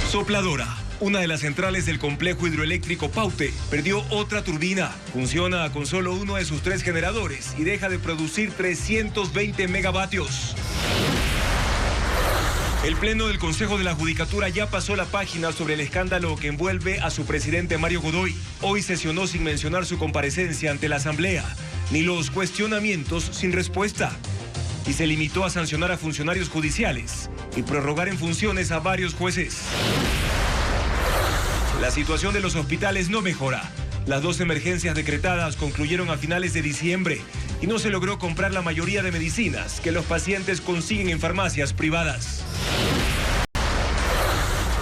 Sopladora, una de las centrales del complejo hidroeléctrico Paute, perdió otra turbina. Funciona con solo uno de sus 3 generadores y deja de producir 320 megavatios. El Pleno del Consejo de la Judicatura ya pasó la página sobre el escándalo que envuelve a su presidente Mario Godoy. Hoy sesionó sin mencionar su comparecencia ante la Asamblea, ni los cuestionamientos sin respuesta. Y se limitó a sancionar a funcionarios judiciales y prorrogar en funciones a varios jueces. La situación de los hospitales no mejora. Las 2 emergencias decretadas concluyeron a finales de diciembre y no se logró comprar la mayoría de medicinas que los pacientes consiguen en farmacias privadas.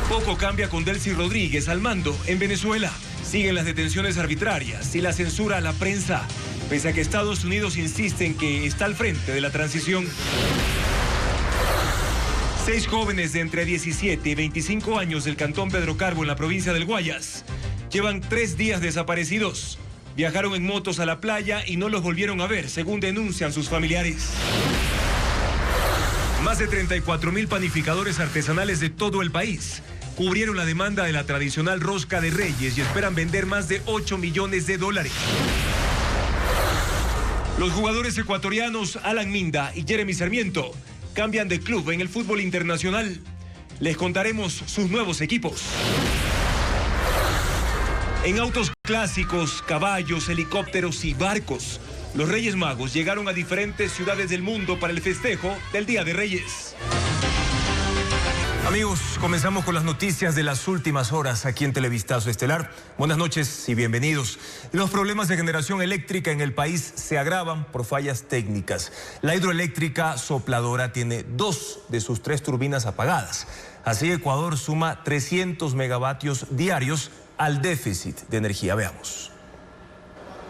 Poco cambia con Delcy Rodríguez al mando en Venezuela. Siguen las detenciones arbitrarias y la censura a la prensa, pese a que Estados Unidos insiste en que está al frente de la transición. 6 jóvenes de entre 17 y 25 años del cantón Pedro Carbo en la provincia del Guayas llevan 3 días desaparecidos. Viajaron en motos a la playa y no los volvieron a ver, según denuncian sus familiares. Más de 34,000 panificadores artesanales de todo el país cubrieron la demanda de la tradicional rosca de Reyes y esperan vender más de 8 millones de dólares. Los jugadores ecuatorianos Alan Minda y Jeremy Sarmiento cambian de club en el fútbol internacional. Les contaremos sus nuevos equipos. En autos clásicos, caballos, helicópteros y barcos, los Reyes Magos llegaron a diferentes ciudades del mundo para el festejo del Día de Reyes. Amigos, comenzamos con las noticias de las últimas horas aquí en Televistazo Estelar. Buenas noches y bienvenidos. Los problemas de generación eléctrica en el país se agravan por fallas técnicas. La hidroeléctrica Sopladora tiene 2 de sus 3 turbinas apagadas. Así Ecuador suma 300 megavatios diarios al déficit de energía. Veamos.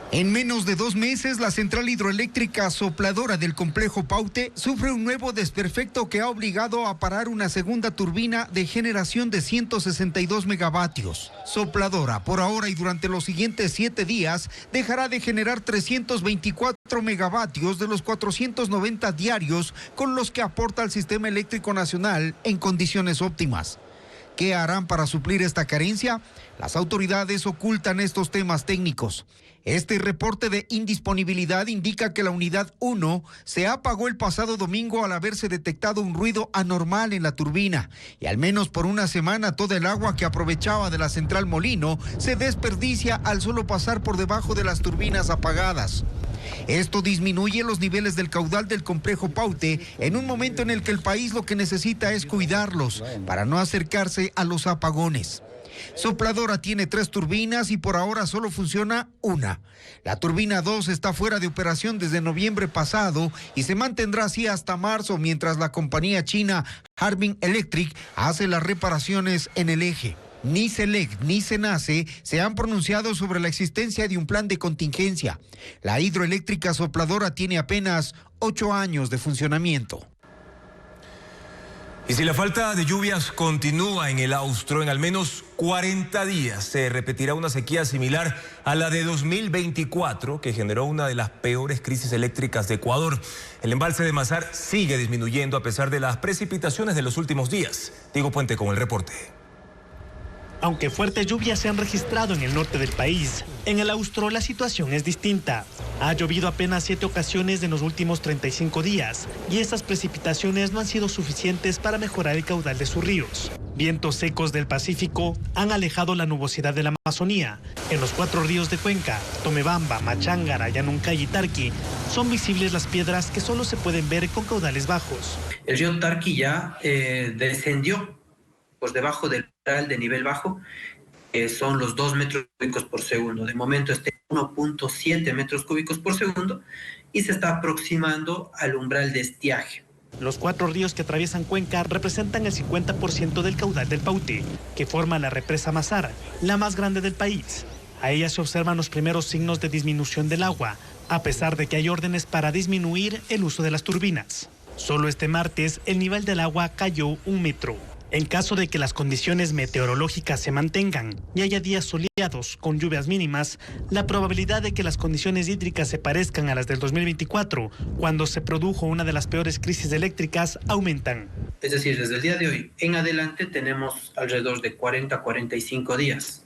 En menos de 2 meses, la central hidroeléctrica Sopladora del complejo Paute sufre un nuevo desperfecto que ha obligado a parar una segunda turbina de generación de 162 megavatios. Sopladora, por ahora y durante los siguientes 7 días, dejará de generar 324 megavatios de los 490 diarios con los que aporta al sistema eléctrico nacional en condiciones óptimas. ¿Qué harán para suplir esta carencia? Las autoridades ocultan estos temas técnicos. Este reporte de indisponibilidad indica que la unidad 1 se apagó el pasado domingo al haberse detectado un ruido anormal en la turbina y al menos por una semana todo el agua que aprovechaba de la central molino se desperdicia al solo pasar por debajo de las turbinas apagadas. Esto disminuye los niveles del caudal del complejo Paute en un momento en el que el país lo que necesita es cuidarlos para no acercarse a los apagones. Sopladora tiene 3 turbinas y por ahora solo funciona una. La turbina 2 está fuera de operación desde noviembre pasado y se mantendrá así hasta marzo mientras la compañía china Harbin Electric hace las reparaciones en el eje. Ni SELEC ni SENACE se han pronunciado sobre la existencia de un plan de contingencia. La hidroeléctrica Sopladora tiene apenas 8 años de funcionamiento. Y si la falta de lluvias continúa en el Austro, en al menos 40 días se repetirá una sequía similar a la de 2024, que generó una de las peores crisis eléctricas de Ecuador. El embalse de Mazar sigue disminuyendo a pesar de las precipitaciones de los últimos días. Diego Puente con el reporte. Aunque fuertes lluvias se han registrado en el norte del país, en el Austro la situación es distinta. Ha llovido apenas 7 ocasiones en los últimos 35 días y estas precipitaciones no han sido suficientes para mejorar el caudal de sus ríos. Vientos secos del Pacífico han alejado la nubosidad de la Amazonía. En los 4 ríos de Cuenca, Tomebamba, Machángara, Yanuncay y Tarqui, son visibles las piedras que solo se pueden ver con caudales bajos. El río Tarqui ya descendió por debajo del umbral de nivel bajo, son los 2 metros cúbicos por segundo. De momento está en 1.7 metros cúbicos por segundo y se está aproximando al umbral de estiaje. Los 4 ríos que atraviesan Cuenca representan el 50% del caudal del Paute, que forma la represa Mazar, la más grande del país. A ella se observan los primeros signos de disminución del agua, a pesar de que hay órdenes para disminuir el uso de las turbinas. Solo este martes el nivel del agua cayó 1 metro. En caso de que las condiciones meteorológicas se mantengan y haya días soleados con lluvias mínimas, la probabilidad de que las condiciones hídricas se parezcan a las del 2024, cuando se produjo una de las peores crisis eléctricas, aumentan. Es decir, desde el día de hoy en adelante tenemos alrededor de 40 a 45 días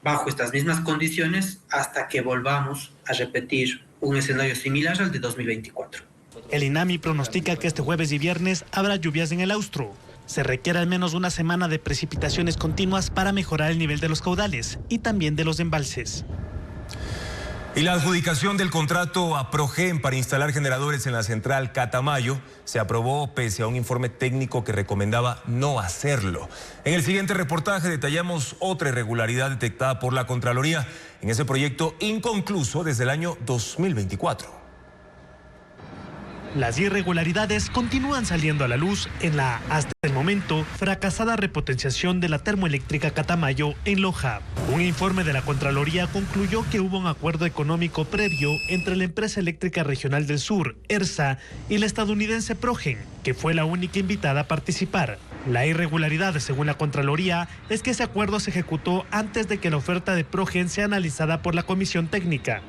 bajo estas mismas condiciones hasta que volvamos a repetir un escenario similar al de 2024. El INAMI pronostica que este jueves y viernes habrá lluvias en el Austro. Se requiere al menos una semana de precipitaciones continuas para mejorar el nivel de los caudales y también de los embalses. Y la adjudicación del contrato a Progen para instalar generadores en la central Catamayo se aprobó pese a un informe técnico que recomendaba no hacerlo. En el siguiente reportaje detallamos otra irregularidad detectada por la Contraloría en ese proyecto inconcluso desde el año 2024. Las irregularidades continúan saliendo a la luz en la, hasta el momento, fracasada repotenciación de la termoeléctrica Catamayo en Loja. Un informe de la Contraloría concluyó que hubo un acuerdo económico previo entre la Empresa Eléctrica Regional del Sur, ERSA, y la estadounidense Progen, que fue la única invitada a participar. La irregularidad, según la Contraloría, es que ese acuerdo se ejecutó antes de que la oferta de Progen sea analizada por la Comisión Técnica.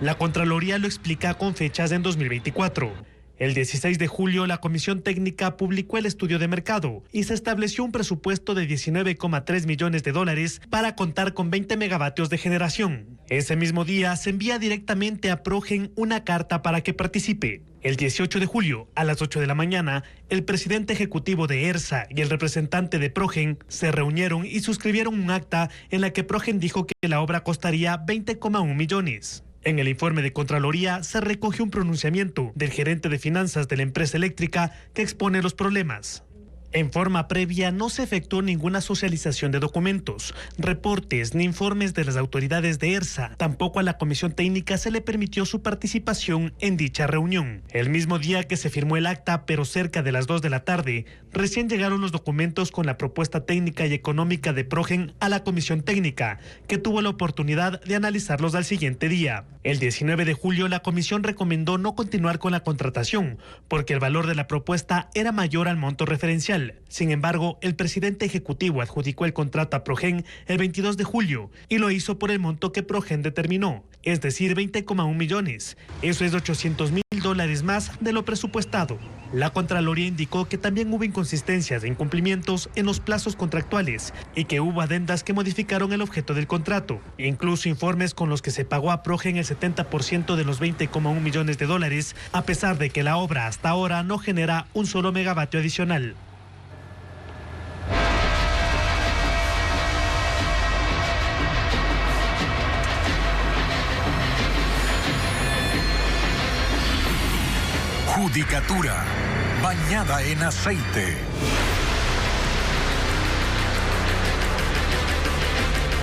La Contraloría lo explica con fechas en 2024. El 16 de julio, la Comisión Técnica publicó el estudio de mercado y se estableció un presupuesto de $19,3 millones para contar con 20 megavatios de generación. Ese mismo día, se envía directamente a Progen una carta para que participe. El 18 de julio, a las 8 de la mañana, el presidente ejecutivo de ERSA y el representante de Progen se reunieron y suscribieron un acta en la que Progen dijo que la obra costaría 20,1 millones. En el informe de Contraloría se recoge un pronunciamiento del gerente de finanzas de la empresa eléctrica que expone los problemas. En forma previa no se efectuó ninguna socialización de documentos, reportes ni informes de las autoridades de ERSA. Tampoco a la Comisión Técnica se le permitió su participación en dicha reunión. El mismo día que se firmó el acta, pero cerca de las 2 de la tarde, recién llegaron los documentos con la propuesta técnica y económica de Progen a la Comisión Técnica, que tuvo la oportunidad de analizarlos al siguiente día. El 19 de julio la comisión recomendó no continuar con la contratación, porque el valor de la propuesta era mayor al monto referencial. Sin embargo, el presidente ejecutivo adjudicó el contrato a Progen el 22 de julio y lo hizo por el monto que Progen determinó, es decir, 20,1 millones. Eso es $800,000 más de lo presupuestado. La Contraloría indicó que también hubo inconsistencias e incumplimientos en los plazos contractuales y que hubo adendas que modificaron el objeto del contrato, incluso informes con los que se pagó a Progen el 70% de los $20,1 millones, a pesar de que la obra hasta ahora no genera un solo megavatio adicional. Judicatura, bañada en aceite.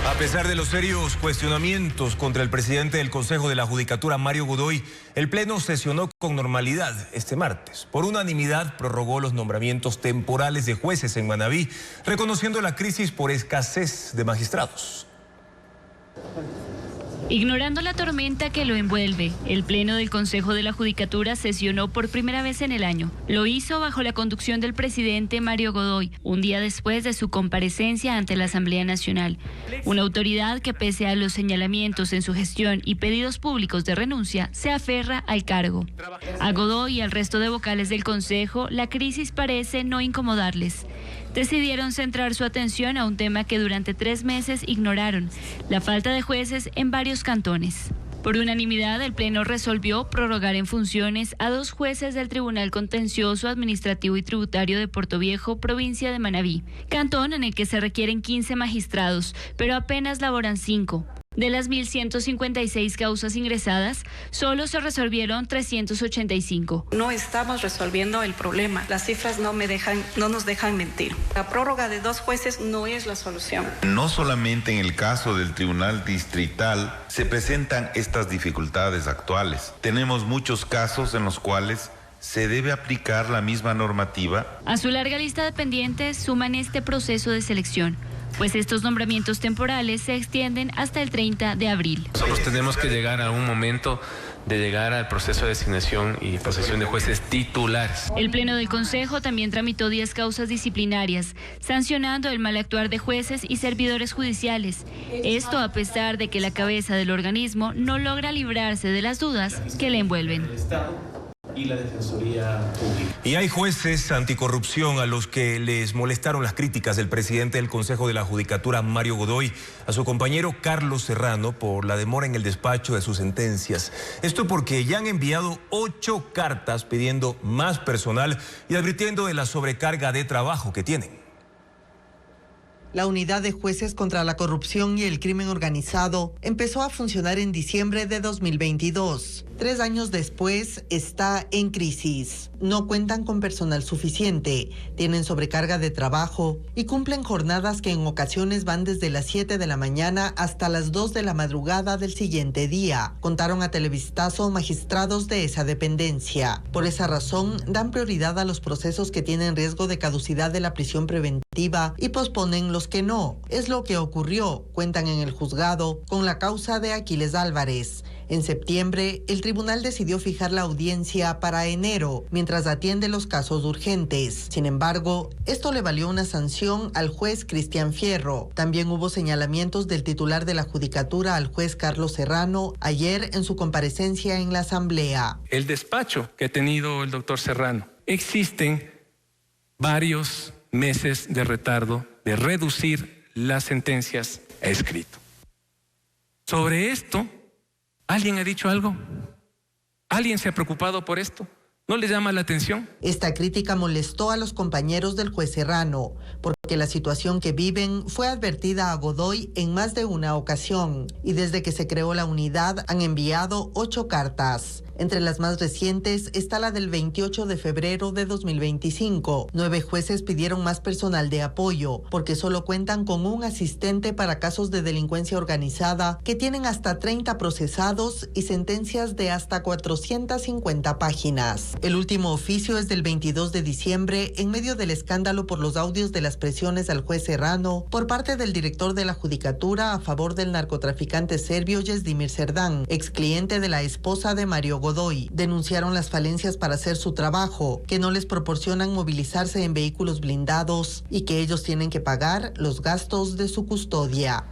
A pesar de los serios cuestionamientos contra el presidente del Consejo de la Judicatura, Mario Godoy, el Pleno sesionó con normalidad este martes. Por unanimidad prorrogó los nombramientos temporales de jueces en Manabí, reconociendo la crisis por escasez de magistrados. Ignorando la tormenta que lo envuelve, el Pleno del Consejo de la Judicatura sesionó por primera vez en el año. Lo hizo bajo la conducción del presidente Mario Godoy, un día después de su comparecencia ante la Asamblea Nacional. Una autoridad que, pese a los señalamientos en su gestión y pedidos públicos de renuncia, se aferra al cargo. A Godoy y al resto de vocales del Consejo, la crisis parece no incomodarles. Decidieron centrar su atención a un tema que durante 3 meses ignoraron: la falta de jueces en varios cantones. Por unanimidad, el Pleno resolvió prorrogar en funciones a 2 jueces del Tribunal Contencioso Administrativo y Tributario de Portoviejo, provincia de Manabí, cantón en el que se requieren 15 magistrados, pero apenas laboran 5. De las 1.156 causas ingresadas, solo se resolvieron 385. No estamos resolviendo el problema. Las cifras no nos dejan mentir. La prórroga de 2 jueces no es la solución. No solamente en el caso del Tribunal Distrital se presentan estas dificultades actuales. Tenemos muchos casos en los cuales se debe aplicar la misma normativa. A su larga lista de pendientes suman este proceso de selección, pues estos nombramientos temporales se extienden hasta el 30 de abril. Nosotros tenemos que llegar a un momento de llegar al proceso de designación y posesión de jueces titulares. El Pleno del Consejo también tramitó 10 causas disciplinarias, sancionando el mal actuar de jueces y servidores judiciales. Esto a pesar de que la cabeza del organismo no logra librarse de las dudas que le envuelven. y la Defensoría Pública. Y hay jueces anticorrupción a los que les molestaron las críticas del presidente del Consejo de la Judicatura, Mario Godoy, a su compañero Carlos Serrano por la demora en el despacho de sus sentencias. Esto porque ya han enviado 8 cartas pidiendo más personal y advirtiendo de la sobrecarga de trabajo que tienen. La unidad de jueces contra la corrupción y el crimen organizado empezó a funcionar en diciembre de 2022. 3 años después está en crisis. No cuentan con personal suficiente, tienen sobrecarga de trabajo y cumplen jornadas que en ocasiones van desde las 7 de la mañana hasta las 2 de la madrugada del siguiente día, contaron a Televistazo magistrados de esa dependencia. Por esa razón, dan prioridad a los procesos que tienen riesgo de caducidad de la prisión preventiva y posponen los que no. Es lo que ocurrió, cuentan en el juzgado, con la causa de Aquiles Álvarez. En septiembre, el tribunal decidió fijar la audiencia para enero, mientras atiende los casos urgentes. Sin embargo, esto le valió una sanción al juez Cristian Fierro. También hubo señalamientos del titular de la Judicatura al juez Carlos Serrano ayer en su comparecencia en la Asamblea. El despacho que ha tenido el doctor Serrano, existen varios meses de retardo de reducir las sentencias a escrito. Sobre esto, ¿alguien ha dicho algo? ¿Alguien se ha preocupado por esto? ¿No le llama la atención? Esta crítica molestó a los compañeros del juez Serrano, porque la situación que viven fue advertida a Godoy en más de una ocasión, y desde que se creó la unidad han enviado 8 cartas. Entre las más recientes está la del 28 de febrero de 2025. 9 jueces pidieron más personal de apoyo, porque solo cuentan con un asistente para casos de delincuencia organizada que tienen hasta 30 procesados y sentencias de hasta 450 páginas. El último oficio es del 22 de diciembre, en medio del escándalo por los audios de las presiones al juez Serrano por parte del director de la Judicatura a favor del narcotraficante serbio Yesdimir Serdán, ex cliente de la esposa de Mario Godoy. Denunciaron las falencias para hacer su trabajo, que no les proporcionan movilizarse en vehículos blindados y que ellos tienen que pagar los gastos de su custodia.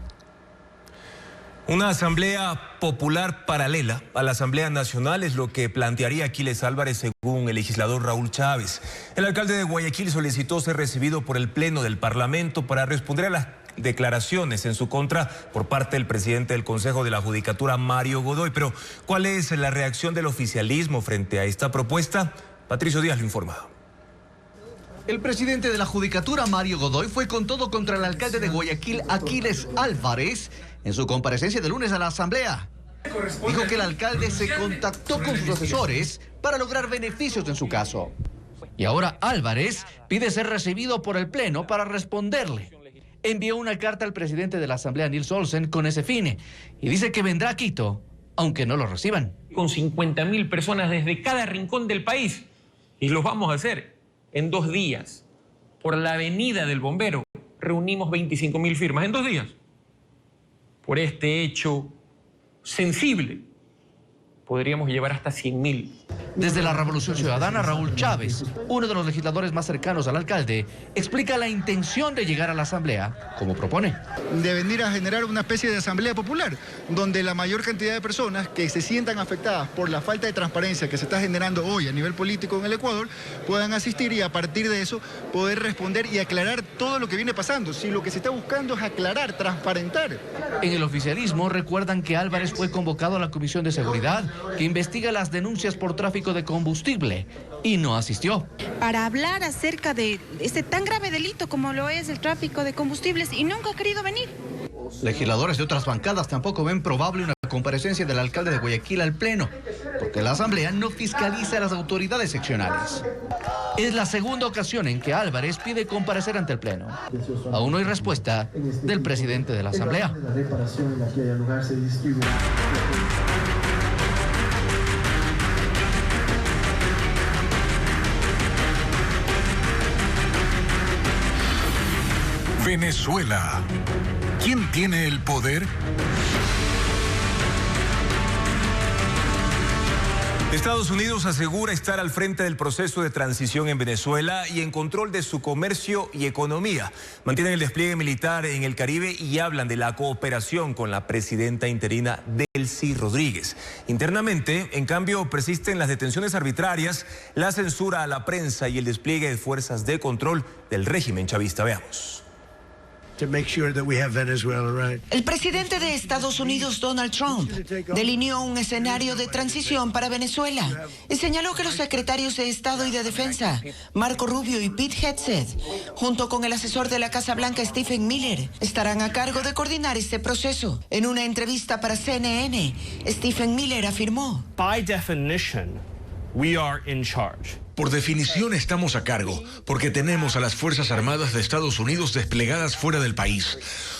Una asamblea popular paralela a la Asamblea Nacional es lo que plantearía Aquiles Álvarez según el legislador Raúl Chávez. El alcalde de Guayaquil solicitó ser recibido por el Pleno del Parlamento para responder a las declaraciones en su contra por parte del presidente del Consejo de la Judicatura, Mario Godoy. Pero, ¿cuál es la reacción del oficialismo frente a esta propuesta? Patricio Díaz lo informa. El presidente de la Judicatura, Mario Godoy, fue con todo contra el alcalde de Guayaquil, Aquiles Álvarez, en su comparecencia de lunes a la Asamblea. Dijo que el alcalde se contactó con sus asesores para lograr beneficios en su caso. Y ahora Álvarez pide ser recibido por el Pleno para responderle. Envió una carta al presidente de la Asamblea, Nils Olsen, con ese fin, y dice que vendrá a Quito, aunque no lo reciban. Con 50.000 personas desde cada rincón del país, y lo vamos a hacer en 2 días. Por la avenida del Bombero reunimos 25.000 firmas en 2 días. Por este hecho sensible, podríamos llevar hasta 100.000. Desde la Revolución Ciudadana, Raúl Chávez, uno de los legisladores más cercanos al alcalde, explica la intención de llegar a la Asamblea, como propone. De venir a generar una especie de asamblea popular, donde la mayor cantidad de personas que se sientan afectadas por la falta de transparencia que se está generando hoy a nivel político en el Ecuador, puedan asistir y a partir de eso poder responder y aclarar todo lo que viene pasando. Si lo que se está buscando es aclarar, transparentar. En el oficialismo recuerdan que Álvarez fue convocado a la Comisión de Seguridad, que investiga las denuncias por tráfico de combustible, y no asistió. Para hablar acerca de este tan grave delito como lo es el tráfico de combustibles, y nunca ha querido venir. Legisladores de otras bancadas tampoco ven probable una comparecencia del alcalde de Guayaquil al Pleno, porque la Asamblea no fiscaliza a las autoridades seccionales. Es la segunda ocasión en que Álvarez pide comparecer ante el Pleno. Aún no hay respuesta del presidente de la Asamblea. Venezuela. ¿Quién tiene el poder? Estados Unidos asegura estar al frente del proceso de transición en Venezuela y en control de su comercio y economía. Mantienen el despliegue militar en el Caribe y hablan de la cooperación con la presidenta interina Delcy Rodríguez. Internamente, en cambio, persisten las detenciones arbitrarias, la censura a la prensa y el despliegue de fuerzas de control del régimen chavista. Veamos. El presidente de Estados Unidos, Donald Trump, delineó un escenario de transición para Venezuela y señaló que los secretarios de Estado y de Defensa, Marco Rubio y Pete Hegseth, junto con el asesor de la Casa Blanca, Stephen Miller, estarán a cargo de coordinar este proceso. En una entrevista para CNN, Stephen Miller afirmó: By definition, we are in charge. Por definición estamos a cargo, porque tenemos a las Fuerzas Armadas de Estados Unidos desplegadas fuera del país.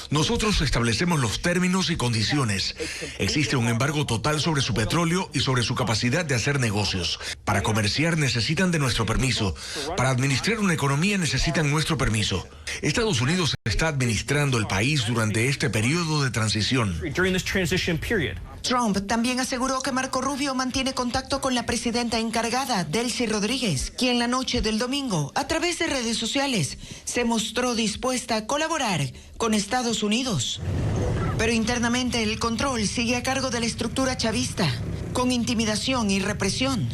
Nosotros establecemos los términos y condiciones. Existe un embargo total sobre su petróleo y sobre su capacidad de hacer negocios. Para comerciar necesitan de nuestro permiso. Para administrar una economía necesitan nuestro permiso. Estados Unidos está administrando el país durante este periodo de transición. Trump también aseguró que Marco Rubio mantiene contacto con la presidenta encargada, Delcy Rodríguez, quien la noche del domingo, a través de redes sociales, se mostró dispuesta a colaborar con Estados Unidos. Pero internamente el control sigue a cargo de la estructura chavista, con intimidación y represión.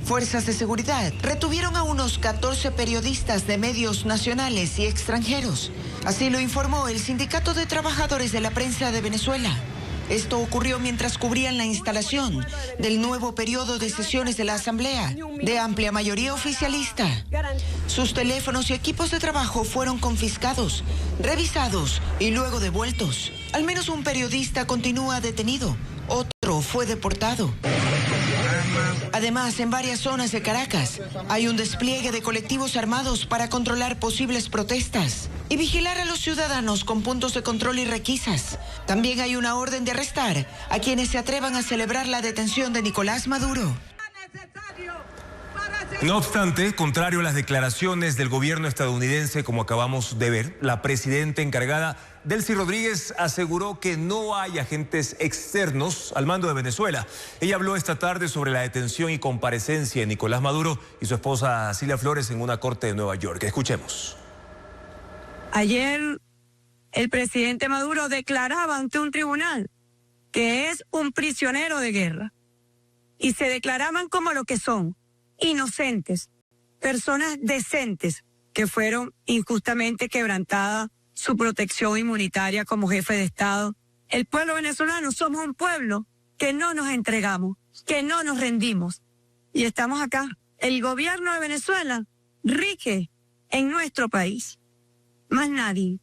Fuerzas de seguridad retuvieron a unos 14 periodistas de medios nacionales y extranjeros. Así lo informó el Sindicato de Trabajadores de la Prensa de Venezuela. Esto ocurrió mientras cubrían la instalación del nuevo periodo de sesiones de la Asamblea, de amplia mayoría oficialista. Sus teléfonos y equipos de trabajo fueron confiscados, revisados y luego devueltos. Al menos un periodista continúa detenido, otro fue deportado. Además, en varias zonas de Caracas hay un despliegue de colectivos armados para controlar posibles protestas y vigilar a los ciudadanos con puntos de control y requisas. También hay una orden de arrestar a quienes se atrevan a celebrar la detención de Nicolás Maduro. No obstante, contrario a las declaraciones del gobierno estadounidense, como acabamos de ver, la presidenta encargada, Delcy Rodríguez, aseguró que no hay agentes externos al mando de Venezuela. Ella habló esta tarde sobre la detención y comparecencia de Nicolás Maduro y su esposa Cilia Flores en una corte de Nueva York. Escuchemos. Ayer el presidente Maduro declaraba ante un tribunal que es un prisionero de guerra y se declaraban como lo que son, inocentes, personas decentes que fueron injustamente quebrantadas su protección inmunitaria como jefe de Estado. El pueblo venezolano somos un pueblo que no nos entregamos, que no nos rendimos y estamos acá. El gobierno de Venezuela rige en nuestro país. Más nadie.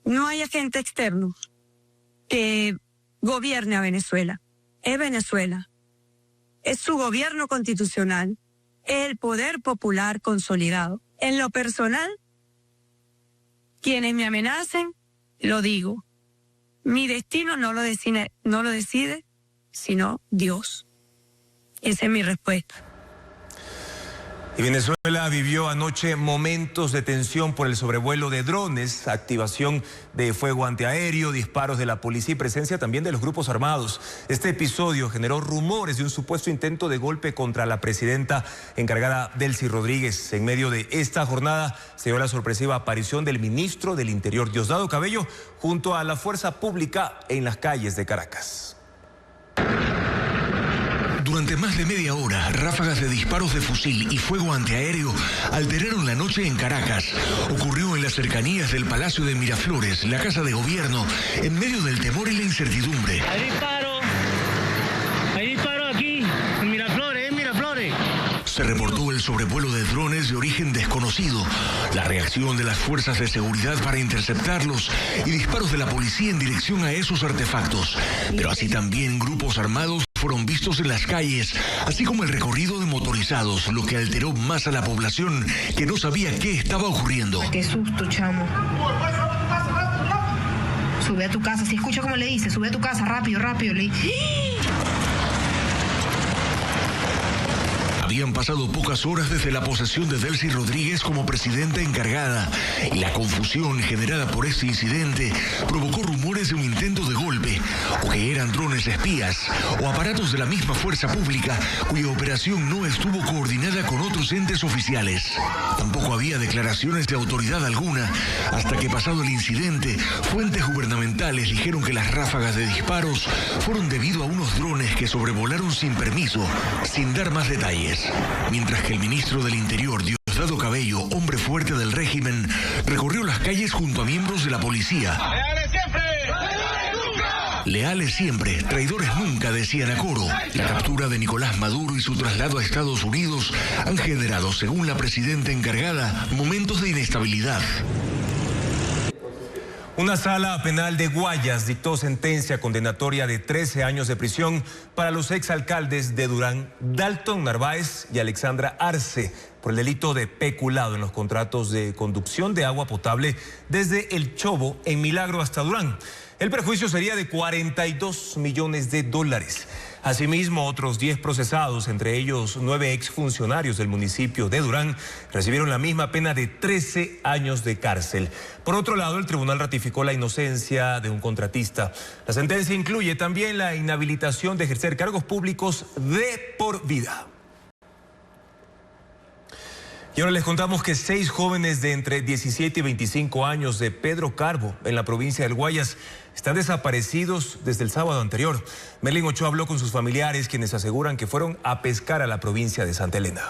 No hay agente externo que gobierne a Venezuela. Es Venezuela. Es su gobierno constitucional. Es el poder popular consolidado. En lo personal, quienes me amenacen, lo digo. Mi destino no lo decide, sino Dios. Esa es mi respuesta. Y Venezuela vivió anoche momentos de tensión por el sobrevuelo de drones, activación de fuego antiaéreo, disparos de la policía y presencia también de los grupos armados. Este episodio generó rumores de un supuesto intento de golpe contra la presidenta encargada Delcy Rodríguez. En medio de esta jornada se dio la sorpresiva aparición del ministro del Interior, Diosdado Cabello, junto a la fuerza pública en las calles de Caracas. Durante más de media hora, ráfagas de disparos de fusil y fuego antiaéreo alteraron la noche en Caracas. Ocurrió en las cercanías del Palacio de Miraflores, la Casa de Gobierno, en medio del temor y la incertidumbre. Hay disparo aquí, en Miraflores, Se reportó el sobrevuelo de drones de origen desconocido, la reacción de las fuerzas de seguridad para interceptarlos y disparos de la policía en dirección a esos artefactos. Pero así también grupos armados fueron vistos en las calles, así como el recorrido de motorizados, lo que alteró más a la población que no sabía qué estaba ocurriendo. Qué susto, chamo. Sube a tu casa, si escucha como le dice, sube a tu casa, rápido. Habían pasado pocas horas desde la posesión de Delcy Rodríguez como presidenta encargada y la confusión generada por este incidente provocó rumores de un intento de golpe, o que eran drones espías o aparatos de la misma fuerza pública cuya operación no estuvo coordinada con otros entes oficiales. Tampoco había declaraciones de autoridad alguna hasta que, pasado el incidente, fuentes gubernamentales dijeron que las ráfagas de disparos fueron debido a unos drones que sobrevolaron sin permiso, sin dar más detalles. Mientras que el ministro del Interior, Diosdado Cabello, hombre fuerte del régimen, recorrió las calles junto a miembros de la policía. ¡Leales siempre! Leales siempre, traidores nunca, decían a coro. La captura de Nicolás Maduro y su traslado a Estados Unidos han generado, según la presidenta encargada, momentos de inestabilidad. Una sala penal de Guayas dictó sentencia condenatoria de 13 años de prisión para los exalcaldes de Durán, Dalton Narváez y Alexandra Arce, por el delito de peculado en los contratos de conducción de agua potable desde El Chobo en Milagro hasta Durán. El perjuicio sería de $42 millones. Asimismo, otros 10 procesados, entre ellos 9 exfuncionarios del municipio de Durán, recibieron la misma pena de 13 años de cárcel. Por otro lado, el tribunal ratificó la inocencia de un contratista. La sentencia incluye también la inhabilitación de ejercer cargos públicos de por vida. Y ahora les contamos que 6 jóvenes de entre 17 y 25 años de Pedro Carbo, en la provincia del Guayas, están desaparecidos desde el sábado anterior. Merlin Ochoa habló con sus familiares, quienes aseguran que fueron a pescar a la provincia de Santa Elena.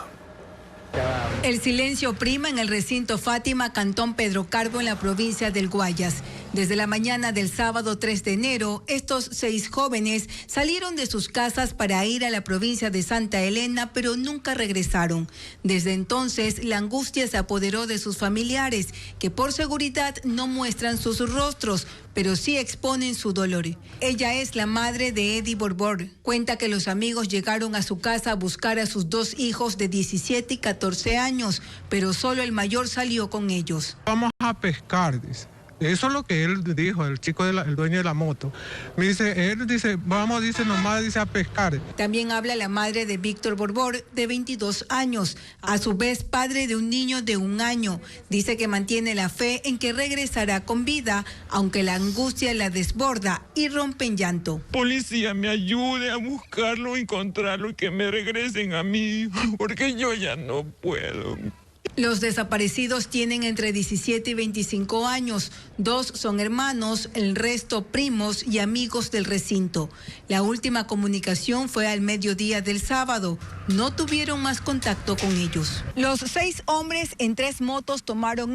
El silencio prima en el recinto Fátima, cantón Pedro Carbo, en la provincia del Guayas. Desde la mañana del sábado 3 de enero, estos 6 jóvenes salieron de sus casas para ir a la provincia de Santa Elena, pero nunca regresaron. Desde entonces, la angustia se apoderó de sus familiares, que por seguridad no muestran sus rostros, pero sí exponen su dolor. Ella es la madre de Eddie Borbor. Cuenta que los amigos llegaron a su casa a buscar a sus 2 hijos de 17 y 14 años, pero solo el mayor salió con ellos. Vamos a pescar, dice. Eso es lo que él dijo, el chico, el dueño de la moto. Me dice, él dice, vamos, dice, nomás, dice, a pescar. También habla la madre de Víctor Borbor, de 22 años, a su vez padre de un niño de 1 año. Dice que mantiene la fe en que regresará con vida, aunque la angustia la desborda y rompe en llanto. Policía, me ayude a buscarlo, encontrarlo y que me regresen a mí, porque yo ya no puedo. Los desaparecidos tienen entre 17 y 25 años. 2 son hermanos, el resto primos y amigos del recinto. La última comunicación fue al mediodía del sábado. No tuvieron más contacto con ellos. Los 6 hombres en 3 motos tomaron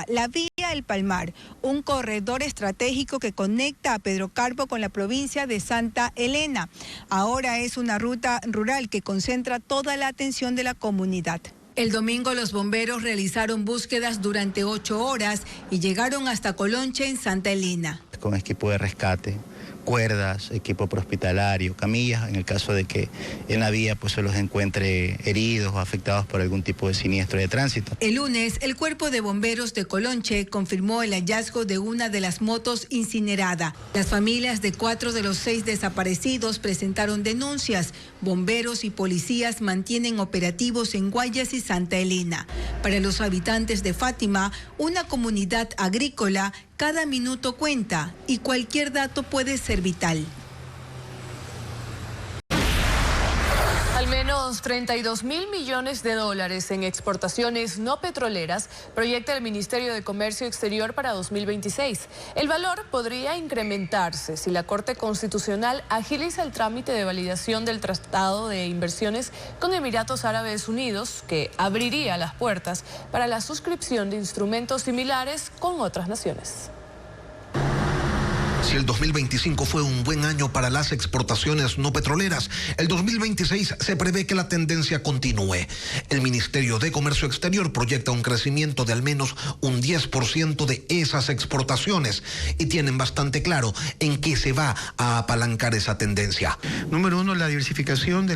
la vía El Palmar, un corredor estratégico que conecta a Pedro Carbo con la provincia de Santa Elena. Ahora es una ruta rural que concentra toda la atención de la comunidad. El domingo los bomberos realizaron búsquedas durante 8 horas y llegaron hasta Colonche, en Santa Elena. Con equipo de rescate, cuerdas, equipo prehospitalario, camillas, en el caso de que en la vía pues se los encuentre heridos o afectados por algún tipo de siniestro de tránsito. El lunes, el Cuerpo de Bomberos de Colonche confirmó el hallazgo de una de las motos incinerada. Las familias de 4 de los 6 desaparecidos presentaron denuncias. Bomberos y policías mantienen operativos en Guayas y Santa Elena. Para los habitantes de Fátima, una comunidad agrícola, cada minuto cuenta y cualquier dato puede ser vital. Al menos $32.000 millones en exportaciones no petroleras proyecta el Ministerio de Comercio Exterior para 2026. El valor podría incrementarse si la Corte Constitucional agiliza el trámite de validación del Tratado de Inversiones con Emiratos Árabes Unidos, que abriría las puertas para la suscripción de instrumentos similares con otras naciones. Si el 2025 fue un buen año para las exportaciones no petroleras, el 2026 se prevé que la tendencia continúe. El Ministerio de Comercio Exterior proyecta un crecimiento de al menos un 10% de esas exportaciones y tienen bastante claro en qué se va a apalancar esa tendencia. Número 1, la diversificación de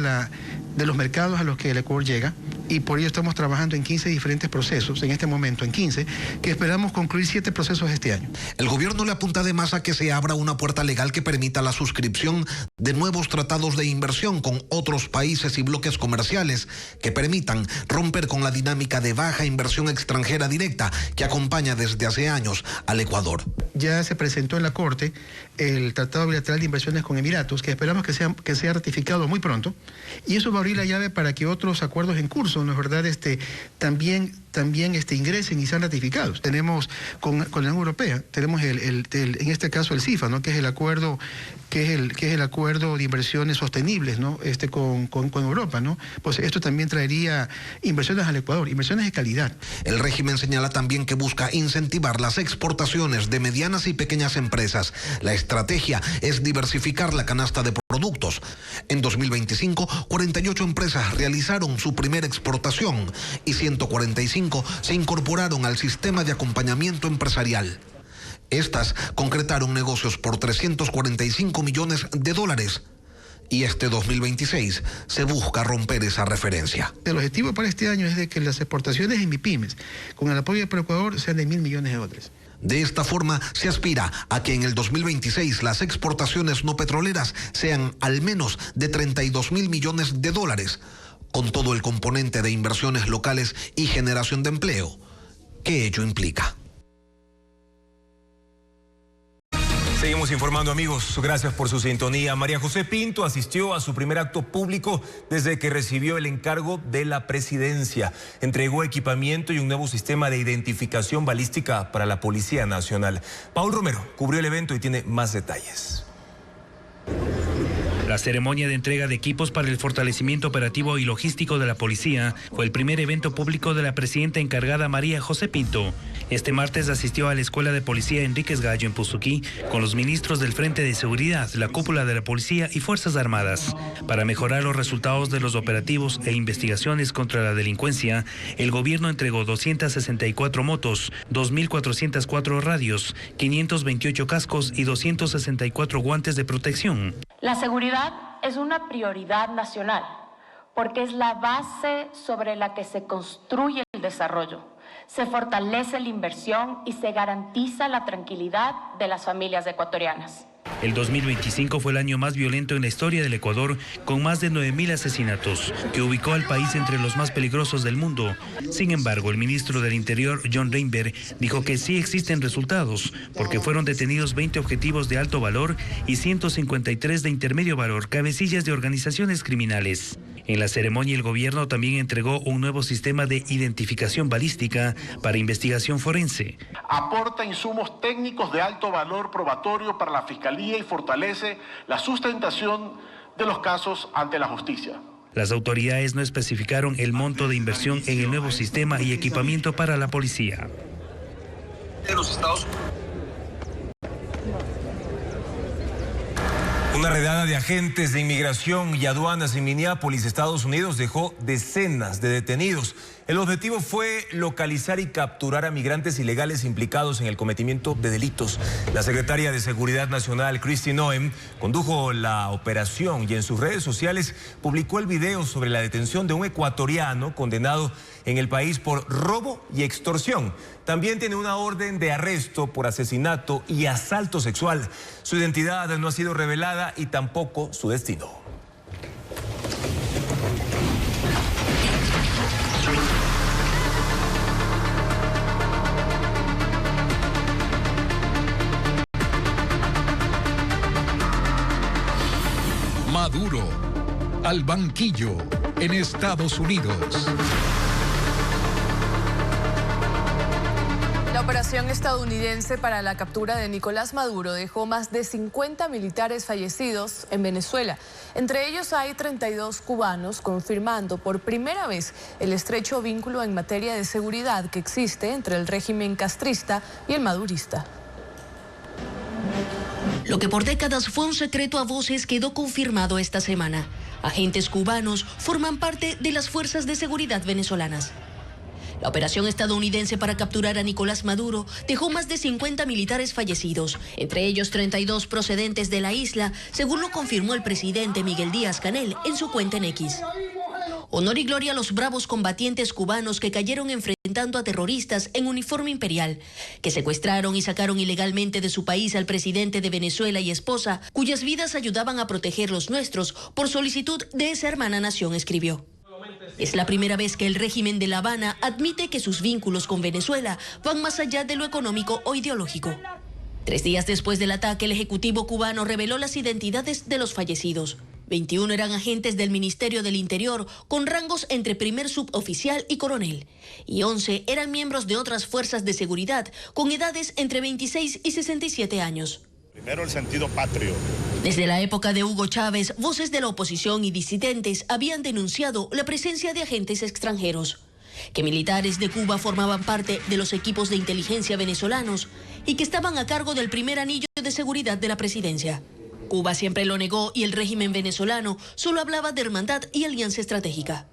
de los mercados a los que el Ecuador llega, y por ello estamos trabajando en 15 diferentes procesos, en este momento en 15, que esperamos concluir 7 procesos este año. El gobierno le apunta además a que se abra una puerta legal que permita la suscripción de nuevos tratados de inversión con otros países y bloques comerciales que permitan romper con la dinámica de baja inversión extranjera directa que acompaña desde hace años al Ecuador. Ya se presentó en la Corte el Tratado Bilateral de Inversiones con Emiratos, que esperamos que sea ratificado muy pronto, y eso va a abrir la llave para que otros acuerdos en curso, ¿no es verdad?, también ingresen y sean ratificados. Tenemos con la Unión Europea, tenemos en este caso el CIFA, ¿no?, que es el acuerdo de inversiones sostenibles, ¿no?, con Europa, ¿no? Pues esto también traería inversiones al Ecuador, inversiones de calidad. El régimen señala también que busca incentivar las exportaciones de medianas y pequeñas empresas. La estrategia es diversificar la canasta de productos. En 2025, 48 empresas realizaron su primera exportación y 145 se incorporaron al sistema de acompañamiento empresarial. Estas concretaron negocios por $345 millones. Y este 2026 se busca romper esa referencia. El objetivo para este año es de que las exportaciones en MIPYMES, con el apoyo del Ecuador, sean de $1.000 millones. De esta forma, se aspira a que en el 2026 las exportaciones no petroleras sean al menos de $32.000 millones, con todo el componente de inversiones locales y generación de empleo que ello implica. Seguimos informando, amigos. Gracias por su sintonía. María José Pinto asistió a su primer acto público desde que recibió el encargo de la presidencia. Entregó equipamiento y un nuevo sistema de identificación balística para la Policía Nacional. Paul Romero cubrió el evento y tiene más detalles. La ceremonia de entrega de equipos para el fortalecimiento operativo y logístico de la policía fue el primer evento público de la presidenta encargada María José Pinto. Este martes asistió a la Escuela de Policía Enríquez Gallo en Puzuquí con los ministros del Frente de Seguridad, la cúpula de la Policía y Fuerzas Armadas. Para mejorar los resultados de los operativos e investigaciones contra la delincuencia, el gobierno entregó 264 motos, 2.404 radios, 528 cascos y 264 guantes de protección. La seguridad es una prioridad nacional porque es la base sobre la que se construye el desarrollo, se fortalece la inversión y se garantiza la tranquilidad de las familias ecuatorianas. El 2025 fue el año más violento en la historia del Ecuador, con más de 9.000 asesinatos, que ubicó al país entre los más peligrosos del mundo. Sin embargo, el ministro del Interior, John Reinberg, dijo que sí existen resultados, porque fueron detenidos 20 objetivos de alto valor y 153 de intermedio valor, cabecillas de organizaciones criminales. En la ceremonia, el gobierno también entregó un nuevo sistema de identificación balística para investigación forense. Aporta insumos técnicos de alto valor probatorio para la Fiscalía y fortalece la sustentación de los casos ante la justicia. Las autoridades no especificaron el monto de inversión en el nuevo sistema y equipamiento para la policía. Una redada de agentes de inmigración y aduanas en Minneapolis, Estados Unidos, dejó decenas de detenidos. El objetivo fue localizar y capturar a migrantes ilegales implicados en el cometimiento de delitos. La secretaria de Seguridad Nacional, Kristi Noem, condujo la operación y en sus redes sociales publicó el video sobre la detención de un ecuatoriano condenado en el país por robo y extorsión. También tiene una orden de arresto por asesinato y asalto sexual. Su identidad no ha sido revelada y tampoco su destino. Maduro al banquillo en Estados Unidos. La operación estadounidense para la captura de Nicolás Maduro dejó más de 50 militares fallecidos en Venezuela. Entre ellos hay 32 cubanos, confirmando por primera vez el estrecho vínculo en materia de seguridad que existe entre el régimen castrista y el madurista. Lo que por décadas fue un secreto a voces quedó confirmado esta semana. Agentes cubanos forman parte de las fuerzas de seguridad venezolanas. La operación estadounidense para capturar a Nicolás Maduro dejó más de 50 militares fallecidos, entre ellos 32 procedentes de la isla, según lo confirmó el presidente Miguel Díaz-Canel en su cuenta en X. Honor y gloria a los bravos combatientes cubanos que cayeron enfrentando a terroristas en uniforme imperial, que secuestraron y sacaron ilegalmente de su país al presidente de Venezuela y esposa, cuyas vidas ayudaban a proteger los nuestros por solicitud de esa hermana nación, escribió. Es la primera vez que el régimen de La Habana admite que sus vínculos con Venezuela van más allá de lo económico o ideológico. 3 días después del ataque, el Ejecutivo cubano reveló las identidades de los fallecidos. 21 eran agentes del Ministerio del Interior con rangos entre primer suboficial y coronel, y 11 eran miembros de otras fuerzas de seguridad con edades entre 26 y 67 años. Primero el sentido patrio. Desde la época de Hugo Chávez, voces de la oposición y disidentes habían denunciado la presencia de agentes extranjeros, que militares de Cuba formaban parte de los equipos de inteligencia venezolanos y que estaban a cargo del primer anillo de seguridad de la presidencia. Cuba siempre lo negó y el régimen venezolano solo hablaba de hermandad y alianza estratégica.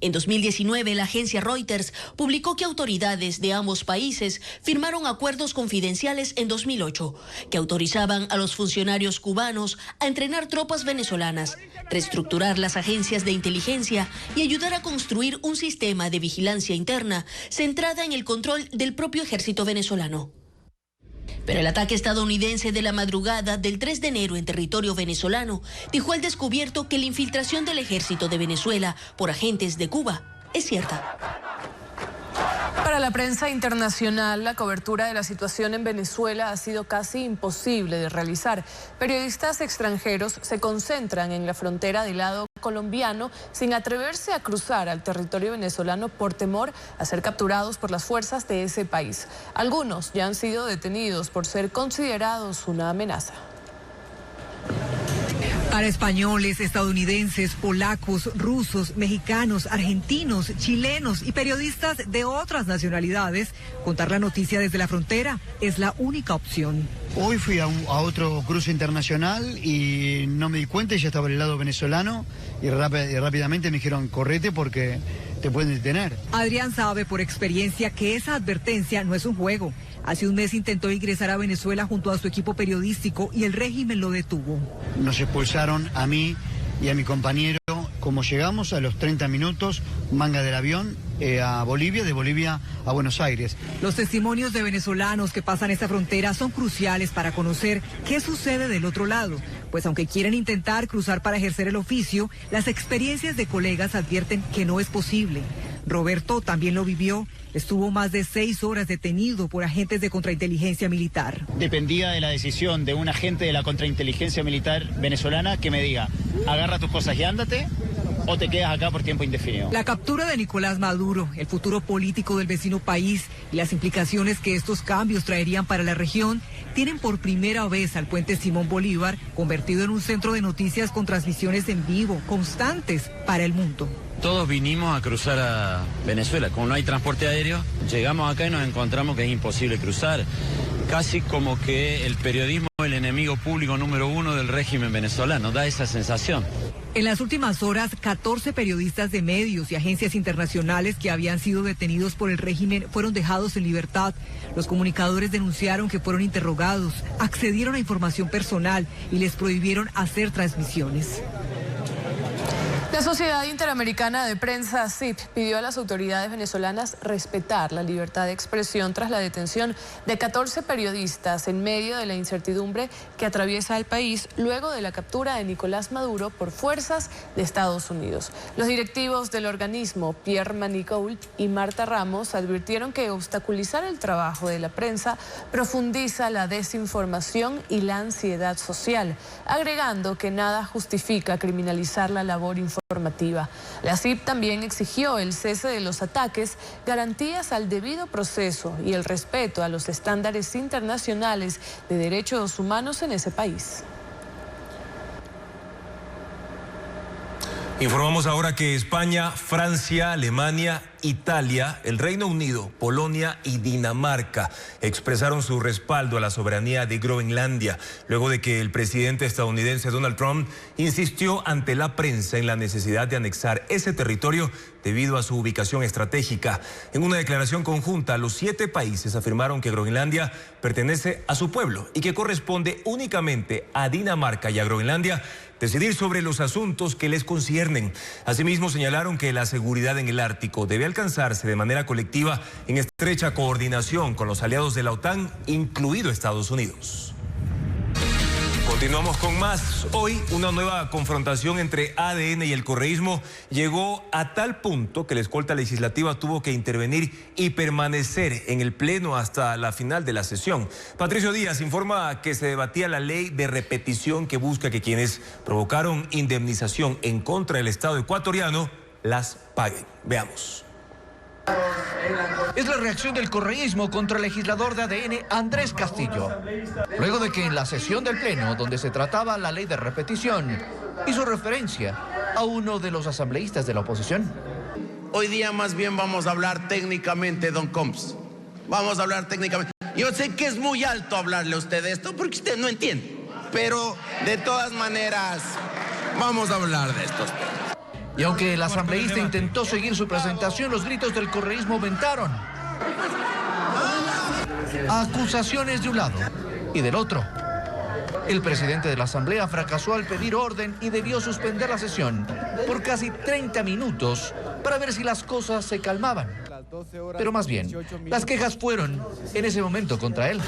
En 2019, la agencia Reuters publicó que autoridades de ambos países firmaron acuerdos confidenciales en 2008 que autorizaban a los funcionarios cubanos a entrenar tropas venezolanas, reestructurar las agencias de inteligencia y ayudar a construir un sistema de vigilancia interna centrada en el control del propio ejército venezolano. Pero el ataque estadounidense de la madrugada del 3 de enero en territorio venezolano dejó al descubierto que la infiltración del ejército de Venezuela por agentes de Cuba es cierta. Para la prensa internacional, la cobertura de la situación en Venezuela ha sido casi imposible de realizar. Periodistas extranjeros se concentran en la frontera del lado colombiano sin atreverse a cruzar al territorio venezolano por temor a ser capturados por las fuerzas de ese país. Algunos ya han sido detenidos por ser considerados una amenaza. Para españoles, estadounidenses, polacos, rusos, mexicanos, argentinos, chilenos y periodistas de otras nacionalidades, contar la noticia desde la frontera es la única opción. Hoy fui a otro cruce internacional y no me di cuenta y ya estaba del lado venezolano y rápidamente me dijeron correte porque te pueden detener. Adrián sabe por experiencia que esa advertencia no es un juego. Hace un mes intentó ingresar a Venezuela junto a su equipo periodístico y el régimen lo detuvo. Nos expulsaron a mí y a mi compañero. Como llegamos a los 30 minutos, manga del avión a Bolivia, de Bolivia a Buenos Aires. Los testimonios de venezolanos que pasan esta frontera son cruciales para conocer qué sucede del otro lado. Pues aunque quieren intentar cruzar para ejercer el oficio, las experiencias de colegas advierten que no es posible. Roberto también lo vivió. Estuvo más de 6 horas detenido por agentes de contrainteligencia militar. Dependía de la decisión de un agente de la contrainteligencia militar venezolana que me diga, agarra tus cosas y ándate, o te quedas acá por tiempo indefinido. La captura de Nicolás Maduro, el futuro político del vecino país y las implicaciones que estos cambios traerían para la región, tienen por primera vez al puente Simón Bolívar convertido en un centro de noticias con transmisiones en vivo, constantes para el mundo. Todos vinimos a cruzar a Venezuela. Como no hay transporte aéreo, llegamos acá y nos encontramos que es imposible cruzar. Casi como que el periodismo es el enemigo público número 1 del régimen venezolano. Da esa sensación. En las últimas horas, 14 periodistas de medios y agencias internacionales que habían sido detenidos por el régimen fueron dejados en libertad. Los comunicadores denunciaron que fueron interrogados, accedieron a información personal y les prohibieron hacer transmisiones. La Sociedad Interamericana de Prensa, SIP, pidió a las autoridades venezolanas respetar la libertad de expresión tras la detención de 14 periodistas en medio de la incertidumbre que atraviesa el país luego de la captura de Nicolás Maduro por fuerzas de Estados Unidos. Los directivos del organismo, Pierre Manicoult y Marta Ramos, advirtieron que obstaculizar el trabajo de la prensa profundiza la desinformación y la ansiedad social, agregando que nada justifica criminalizar la labor informativa. La CIP también exigió el cese de los ataques, garantías al debido proceso y el respeto a los estándares internacionales de derechos humanos en ese país. Informamos ahora que España, Francia, Alemania Italia, el Reino Unido, Polonia y Dinamarca expresaron su respaldo a la soberanía de Groenlandia, luego de que el presidente estadounidense Donald Trump insistió ante la prensa en la necesidad de anexar ese territorio debido a su ubicación estratégica. En una declaración conjunta, los 7 países afirmaron que Groenlandia pertenece a su pueblo y que corresponde únicamente a Dinamarca y a Groenlandia decidir sobre los asuntos que les conciernen. Asimismo, señalaron que la seguridad en el Ártico debe alcanzarse de manera colectiva en estrecha coordinación con los aliados de la OTAN, incluido Estados Unidos. Continuamos con más. Hoy una nueva confrontación entre ADN y el correísmo llegó a tal punto que la escolta legislativa tuvo que intervenir y permanecer en el pleno hasta la final de la sesión. Patricio Díaz informa que se debatía la ley de repetición que busca que quienes provocaron indemnización en contra del Estado ecuatoriano las paguen. Veamos. Es la reacción del correísmo contra el legislador de ADN Andrés Castillo, luego de que en la sesión del Pleno, donde se trataba la ley de repetición, hizo referencia a uno de los asambleístas de la oposición. Hoy día más bien vamos a hablar técnicamente, don Combs. Vamos a hablar técnicamente. Yo sé que es muy alto hablarle a usted de esto porque usted no entiende, pero de todas maneras vamos a hablar de estos temas. Y aunque el asambleísta intentó seguir su presentación, los gritos del correísmo aumentaron. Acusaciones de un lado y del otro. El presidente de la asamblea fracasó al pedir orden y debió suspender la sesión por casi 30 minutos para ver si las cosas se calmaban. Pero más bien, las quejas fueron en ese momento contra él.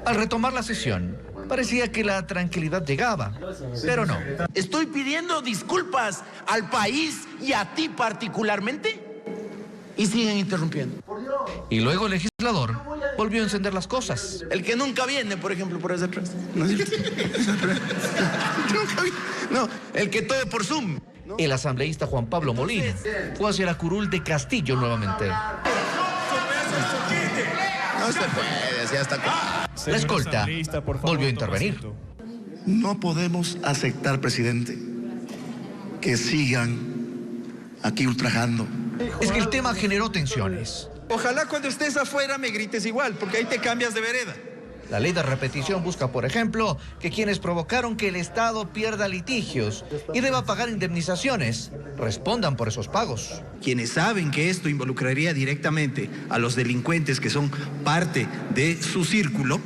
Al retomar la sesión, parecía que la tranquilidad llegaba, pero no. Estoy pidiendo disculpas al país y a ti particularmente y siguen interrumpiendo. Y luego el legislador volvió a encender las cosas. El que nunca viene, por ejemplo, por ese atrás. ¿No es cierto? No, el que todo por Zoom. El asambleísta Juan Pablo Molina fue hacia la curul de Castillo nuevamente. No se puede, así hasta acá. La escolta volvió a intervenir. No podemos aceptar, presidente, que sigan aquí ultrajando. Es que el tema generó tensiones. Ojalá cuando estés afuera me grites igual, porque ahí te cambias de vereda. La ley de repetición busca, por ejemplo, que quienes provocaron que el Estado pierda litigios y deba pagar indemnizaciones respondan por esos pagos. Quienes saben que esto involucraría directamente a los delincuentes que son parte de su círculo,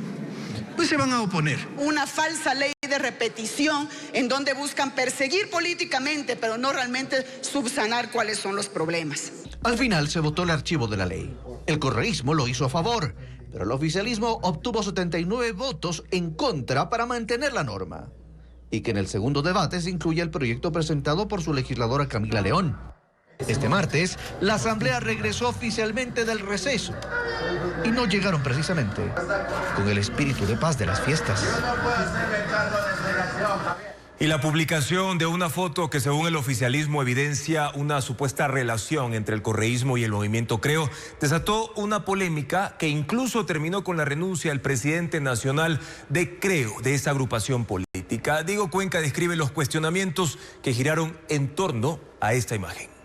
pues se van a oponer. Una falsa ley de repetición en donde buscan perseguir políticamente, pero no realmente subsanar cuáles son los problemas. Al final se votó el archivo de la ley. El correísmo lo hizo a favor, pero el oficialismo obtuvo 79 votos en contra para mantener la norma. Y que en el segundo debate se incluya el proyecto presentado por su legisladora Camila León. Este martes, la asamblea regresó oficialmente del receso. Y no llegaron precisamente con el espíritu de paz de las fiestas. Y la publicación de una foto que según el oficialismo evidencia una supuesta relación entre el correísmo y el movimiento Creo desató una polémica que incluso terminó con la renuncia del presidente nacional de Creo, de esa agrupación política. Diego Cuenca describe los cuestionamientos que giraron en torno a esta imagen.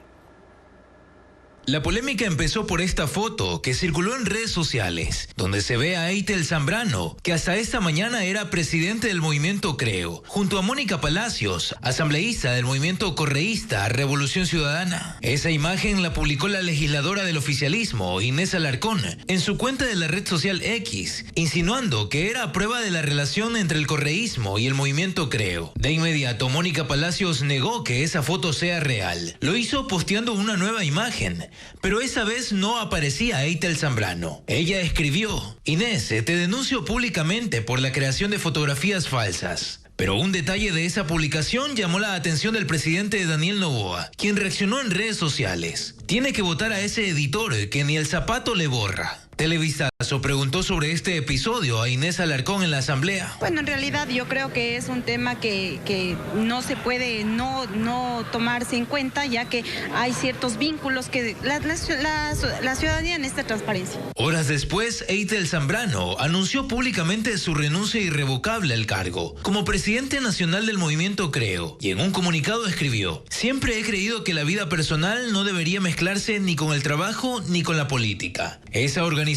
La polémica empezó por esta foto que circuló en redes sociales, donde se ve a Eitel Zambrano, que hasta esta mañana era presidente del movimiento Creo, junto a Mónica Palacios, asambleísta del movimiento correísta Revolución Ciudadana. Esa imagen la publicó la legisladora del oficialismo, Inés Alarcón, en su cuenta de la red social X, insinuando que era prueba de la relación entre el correísmo y el movimiento Creo. De inmediato, Mónica Palacios negó que esa foto sea real. Lo hizo posteando una nueva imagen, pero esa vez no aparecía Eitel Zambrano. Ella escribió: Inés, te denuncio públicamente por la creación de fotografías falsas. Pero un detalle de esa publicación llamó la atención del presidente Daniel Noboa, quien reaccionó en redes sociales. Tiene que votar a ese editor que ni el zapato le borra. Televistazo preguntó sobre este episodio a Inés Alarcón en la asamblea. Bueno, en realidad yo creo que es un tema que no se puede no tomarse en cuenta, ya que hay ciertos vínculos que la ciudadanía necesita transparencia. Horas después, Eitel Zambrano anunció públicamente su renuncia irrevocable al cargo como presidente nacional del movimiento Creo, y en un comunicado escribió: siempre he creído que la vida personal no debería mezclarse ni con el trabajo ni con la política. Esa organización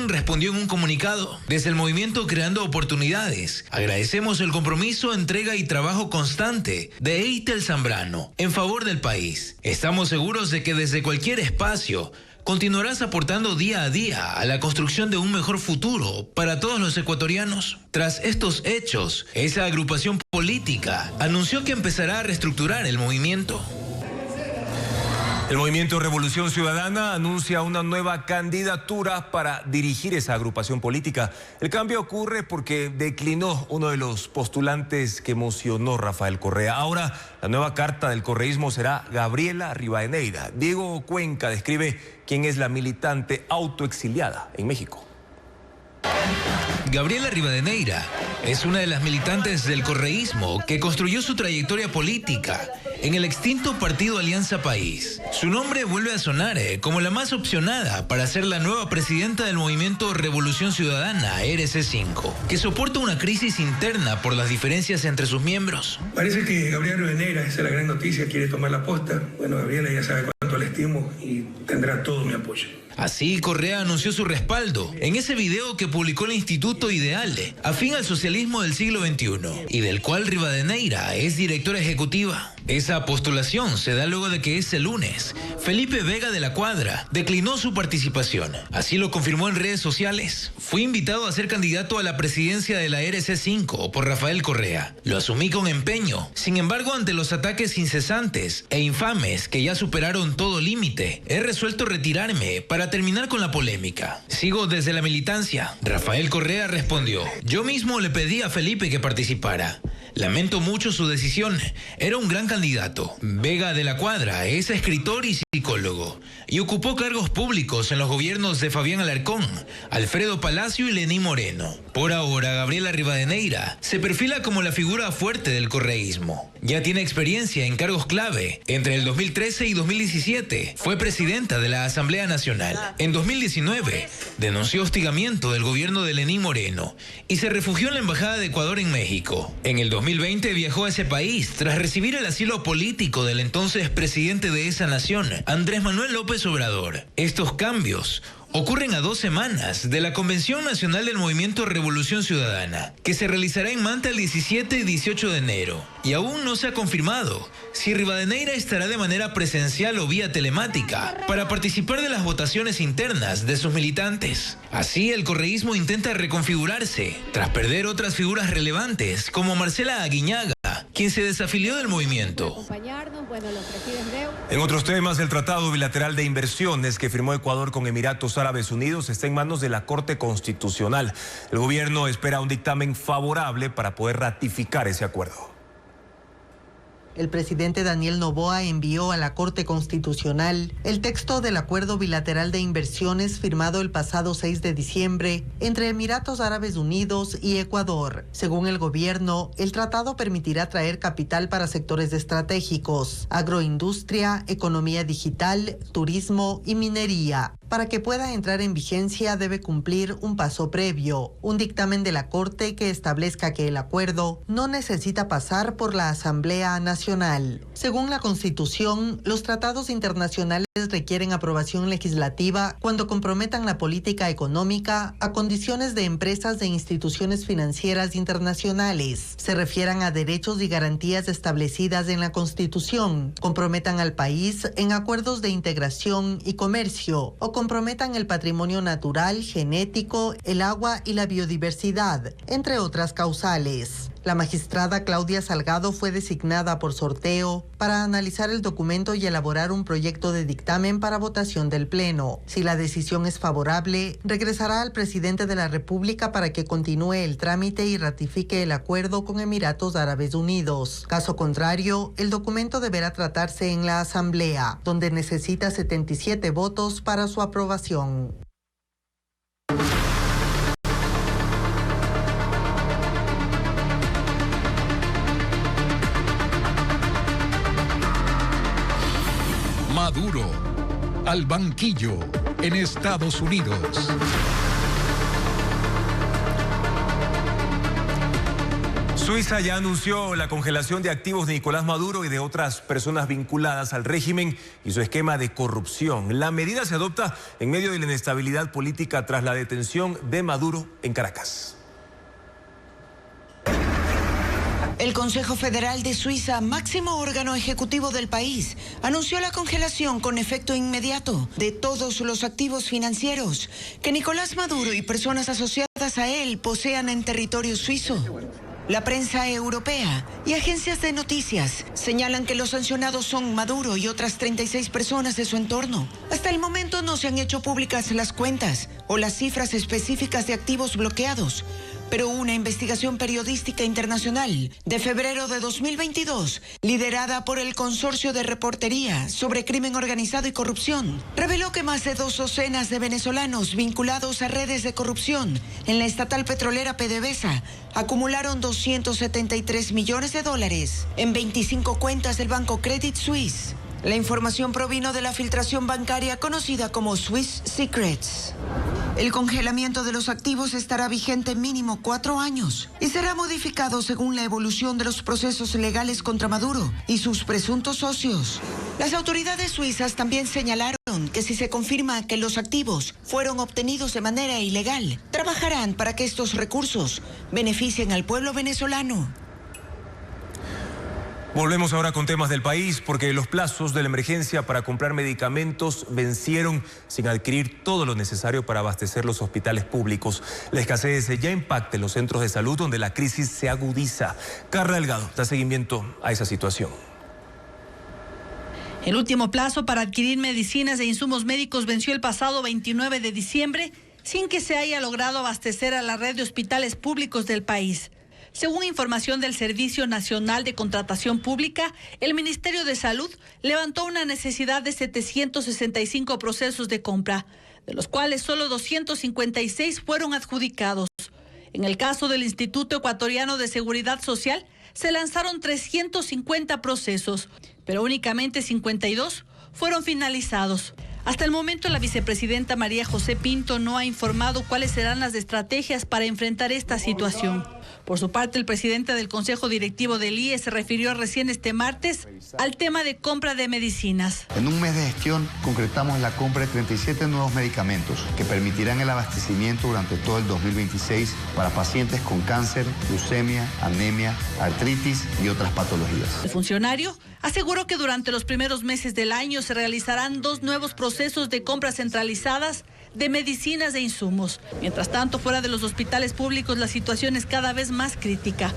respondió en un comunicado: desde el movimiento Creando Oportunidades, agradecemos el compromiso, entrega y trabajo constante de Eitel Zambrano en favor del país. Estamos seguros de que desde cualquier espacio continuarás aportando día a día a la construcción de un mejor futuro para todos los ecuatorianos. Tras estos hechos, esa agrupación política anunció que empezará a reestructurar el movimiento. El Movimiento Revolución Ciudadana anuncia una nueva candidatura para dirigir esa agrupación política. El cambio ocurre porque declinó uno de los postulantes que emocionó Rafael Correa. Ahora, la nueva carta del correísmo será Gabriela Rivadeneira. Diego Cuenca describe quién es la militante autoexiliada en México. Gabriela Rivadeneira es una de las militantes del correísmo que construyó su trayectoria política en el extinto partido Alianza País. Su nombre vuelve a sonar como la más opcionada para ser la nueva presidenta del Movimiento Revolución Ciudadana, RC5, que soporta una crisis interna por las diferencias entre sus miembros. Parece que Gabriela Rivadeneira, esa es la gran noticia, quiere tomar la posta. Bueno, Gabriela ya sabe cuánto la estimo y tendrá todo mi apoyo. Así, Correa anunció su respaldo en ese video que publicó el Instituto Ideale, afín al socialismo del siglo XXI, y del cual Rivadeneira es directora ejecutiva. Esa postulación se da luego de que ese lunes Felipe Vega de la Cuadra declinó su participación. Así lo confirmó en redes sociales. Fui invitado a ser candidato a la presidencia de la RC5 por Rafael Correa. Lo asumí con empeño. Sin embargo, ante los ataques incesantes e infames que ya superaron todo límite, he resuelto retirarme para terminar con la polémica. Sigo desde la militancia. Rafael Correa respondió: yo mismo le pedí a Felipe que participara. Lamento mucho su decisión. Era un gran candidato. Vega de la Cuadra es escritor y psicólogo y ocupó cargos públicos en los gobiernos de Fabián Alarcón, Alfredo Palacio y Lenín Moreno. Por ahora, Gabriela Rivadeneira se perfila como la figura fuerte del correísmo. Ya tiene experiencia en cargos clave. Entre el 2013 y 2017 fue presidenta de la Asamblea Nacional. En 2019 denunció hostigamiento del gobierno de Lenín Moreno y se refugió en la Embajada de Ecuador en México. En el 2020 viajó a ese país tras recibir el asilo político del entonces presidente de esa nación, Andrés Manuel López Obrador. Estos cambios ocurren a 2 semanas de la Convención Nacional del Movimiento Revolución Ciudadana, que se realizará en Manta el 17 y 18 de enero. Y aún no se ha confirmado si Rivadeneira estará de manera presencial o vía telemática para participar de las votaciones internas de sus militantes. Así, el correísmo intenta reconfigurarse tras perder otras figuras relevantes como Marcela Aguiñaga, quien se desafilió del movimiento. En otros temas, el Tratado Bilateral de Inversiones que firmó Ecuador con Emiratos Árabes Unidos está en manos de la Corte Constitucional. El gobierno espera un dictamen favorable para poder ratificar ese acuerdo. El presidente Daniel Noboa envió a la Corte Constitucional el texto del acuerdo bilateral de inversiones firmado el pasado 6 de diciembre entre Emiratos Árabes Unidos y Ecuador. Según el gobierno, el tratado permitirá traer capital para sectores estratégicos, agroindustria, economía digital, turismo y minería. Para que pueda entrar en vigencia debe cumplir un paso previo, un dictamen de la Corte que establezca que el acuerdo no necesita pasar por la Asamblea Nacional. Según la Constitución, los tratados internacionales requieren aprobación legislativa cuando comprometan la política económica a condiciones de empresas e instituciones financieras internacionales, se refieran a derechos y garantías establecidas en la Constitución, comprometan al país en acuerdos de integración y comercio o comprometan el patrimonio natural, genético, el agua y la biodiversidad, entre otras causales. La magistrada Claudia Salgado fue designada por sorteo para analizar el documento y elaborar un proyecto de dictamen para votación del Pleno. Si la decisión es favorable, regresará al presidente de la República para que continúe el trámite y ratifique el acuerdo con Emiratos Árabes Unidos. Caso contrario, el documento deberá tratarse en la Asamblea, donde necesita 77 votos para su aprobación. Maduro al banquillo en Estados Unidos. Suiza ya anunció la congelación de activos de Nicolás Maduro y de otras personas vinculadas al régimen y su esquema de corrupción. La medida se adopta en medio de la inestabilidad política tras la detención de Maduro en Caracas. El Consejo Federal de Suiza, máximo órgano ejecutivo del país, anunció la congelación con efecto inmediato de todos los activos financieros que Nicolás Maduro y personas asociadas a él posean en territorio suizo. La prensa europea y agencias de noticias señalan que los sancionados son Maduro y otras 36 personas de su entorno. Hasta el momento no se han hecho públicas las cuentas o las cifras específicas de activos bloqueados, pero una investigación periodística internacional de febrero de 2022, liderada por el Consorcio de Reportería sobre Crimen Organizado y Corrupción, reveló que más de 2 docenas de venezolanos vinculados a redes de corrupción en la estatal petrolera PDVSA acumularon $273 millones en 25 cuentas del banco Credit Suisse. La información provino de la filtración bancaria conocida como Swiss Secrets. El congelamiento de los activos estará vigente mínimo 4 años y será modificado según la evolución de los procesos legales contra Maduro y sus presuntos socios. Las autoridades suizas también señalaron que si se confirma que los activos fueron obtenidos de manera ilegal, trabajarán para que estos recursos beneficien al pueblo venezolano. Volvemos ahora con temas del país porque los plazos de la emergencia para comprar medicamentos vencieron sin adquirir todo lo necesario para abastecer los hospitales públicos. La escasez ya impacta en los centros de salud donde la crisis se agudiza. Carla Delgado da seguimiento a esa situación. El último plazo para adquirir medicinas e insumos médicos venció el pasado 29 de diciembre sin que se haya logrado abastecer a la red de hospitales públicos del país. Según información del Servicio Nacional de Contratación Pública, el Ministerio de Salud levantó una necesidad de 765 procesos de compra, de los cuales solo 256 fueron adjudicados. En el caso del Instituto Ecuatoriano de Seguridad Social, se lanzaron 350 procesos, pero únicamente 52 fueron finalizados. Hasta el momento, la vicepresidenta María José Pinto no ha informado cuáles serán las estrategias para enfrentar esta situación. Por su parte, el presidente del Consejo Directivo del IE se refirió recién este martes al tema de compra de medicinas. En un mes de gestión concretamos la compra de 37 nuevos medicamentos que permitirán el abastecimiento durante todo el 2026 para pacientes con cáncer, leucemia, anemia, artritis y otras patologías. El funcionario aseguró que durante los primeros meses del año se realizarán 2 nuevos procesos de compras centralizadas de medicinas e insumos. Mientras tanto, fuera de los hospitales públicos, la situación es cada vez más crítica.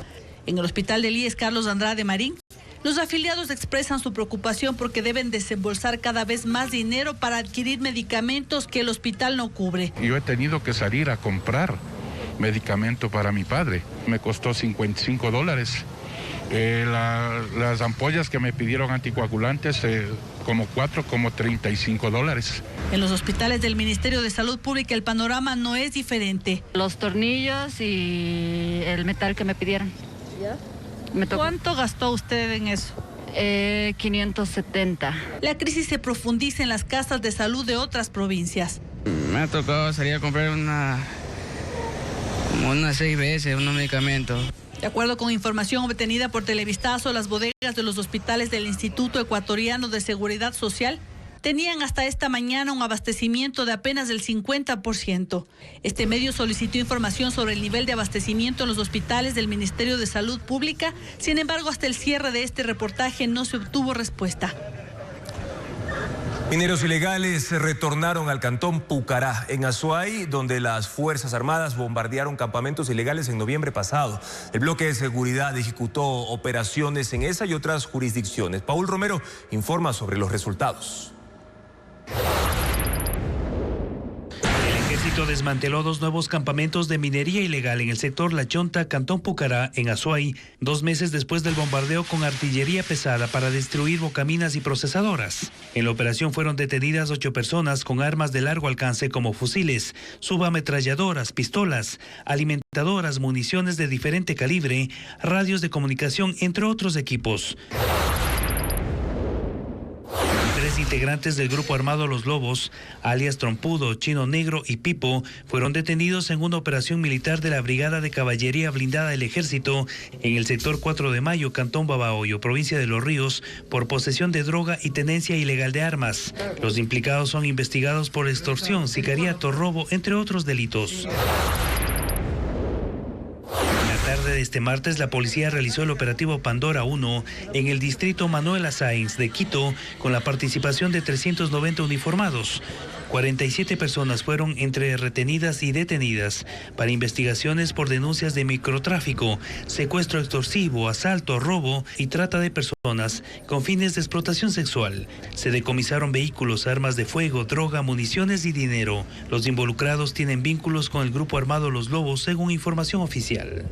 En el hospital del IES Carlos Andrade Marín, los afiliados expresan su preocupación porque deben desembolsar cada vez más dinero para adquirir medicamentos que el hospital no cubre. Yo he tenido que salir a comprar medicamento para mi padre. Me costó $55. Las ampollas que me pidieron anticoagulantes, como $35. En los hospitales del Ministerio de Salud Pública el panorama no es diferente. Los tornillos y el metal que me pidieron. ¿Ya? ¿Cuánto gastó usted en eso? 570. La crisis se profundiza en las casas de salud de otras provincias. Me ha tocado salir a comprar unas 6 veces unos medicamentos. De acuerdo con información obtenida por Televistazo, las bodegas de los hospitales del Instituto Ecuatoriano de Seguridad Social tenían hasta esta mañana un abastecimiento de apenas del 50%. Este medio solicitó información sobre el nivel de abastecimiento en los hospitales del Ministerio de Salud Pública. Sin embargo, hasta el cierre de este reportaje no se obtuvo respuesta. Mineros ilegales retornaron al cantón Pucará, en Azuay, donde las Fuerzas Armadas bombardearon campamentos ilegales en noviembre pasado. El bloque de seguridad ejecutó operaciones en esa y otras jurisdicciones. Paul Romero informa sobre los resultados. El ejército desmanteló 2 nuevos campamentos de minería ilegal en el sector La Chonta, cantón Pucará, en Azuay, 2 meses después del bombardeo con artillería pesada para destruir bocaminas y procesadoras. En la operación fueron detenidas 8 personas con armas de largo alcance como fusiles, subametralladoras, pistolas, alimentadoras, municiones de diferente calibre, radios de comunicación, entre otros equipos. integrantes del grupo armado Los Lobos, alias Trompudo, Chino Negro y Pipo, fueron detenidos en una operación militar de la Brigada de Caballería Blindada del Ejército en el sector 4 de Mayo, Cantón Babahoyo, provincia de Los Ríos, por posesión de droga y tenencia ilegal de armas. Los implicados son investigados por extorsión, sicariato, robo, entre otros delitos. De este martes, la policía realizó el operativo Pandora 1 en el distrito Manuela Sáenz de Quito con la participación de 390 uniformados. 47 personas fueron entre retenidas y detenidas para investigaciones por denuncias de microtráfico, secuestro extorsivo, asalto, robo y trata de personas con fines de explotación sexual. Se decomisaron vehículos, armas de fuego, droga, municiones y dinero. Los involucrados tienen vínculos con el grupo armado Los Lobos, según información oficial.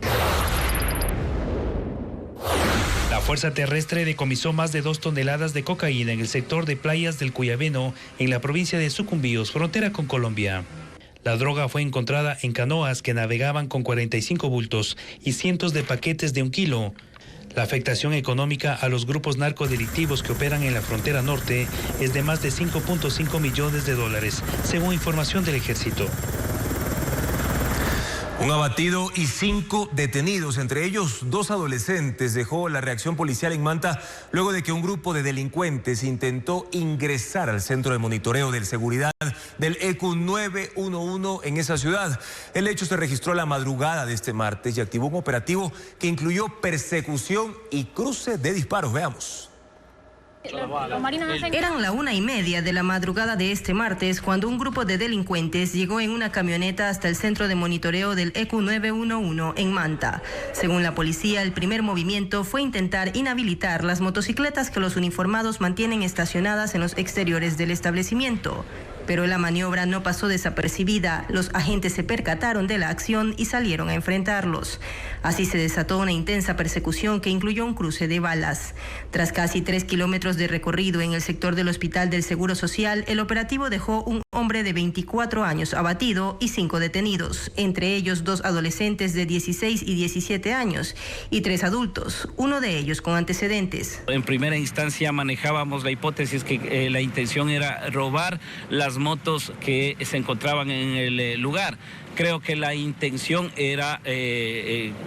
La Fuerza Terrestre decomisó más de 2 toneladas de cocaína en el sector de playas del Cuyabeno, en la provincia de Sucumbíos, frontera con Colombia. La droga fue encontrada en canoas que navegaban con 45 bultos y cientos de paquetes de 1 kilo. La afectación económica a los grupos narcodelictivos que operan en la frontera norte es de más de $5.5 millones, según información del Ejército. Un abatido y 5 detenidos, entre ellos 2 adolescentes, dejó la reacción policial en Manta luego de que un grupo de delincuentes intentó ingresar al centro de monitoreo de seguridad del ECU 911 en esa ciudad. El hecho se registró la madrugada de este martes y activó un operativo que incluyó persecución y cruce de disparos. Veamos. Eran la 1:30 de la madrugada de este martes cuando un grupo de delincuentes llegó en una camioneta hasta el centro de monitoreo del ECU 911 en Manta. Según la policía, el primer movimiento fue intentar inhabilitar las motocicletas que los uniformados mantienen estacionadas en los exteriores del establecimiento. Pero la maniobra no pasó desapercibida. Los agentes se percataron de la acción y salieron a enfrentarlos. Así se desató una intensa persecución que incluyó un cruce de balas. Tras casi 3 kilómetros de recorrido en el sector del Hospital del Seguro Social, el operativo dejó un hombre de 24 años abatido y 5 detenidos, entre ellos 2 adolescentes de 16 y 17 años y 3 adultos, uno de ellos con antecedentes. En primera instancia manejábamos la hipótesis que la intención era robar las motos que se encontraban en el lugar. Creo que la intención era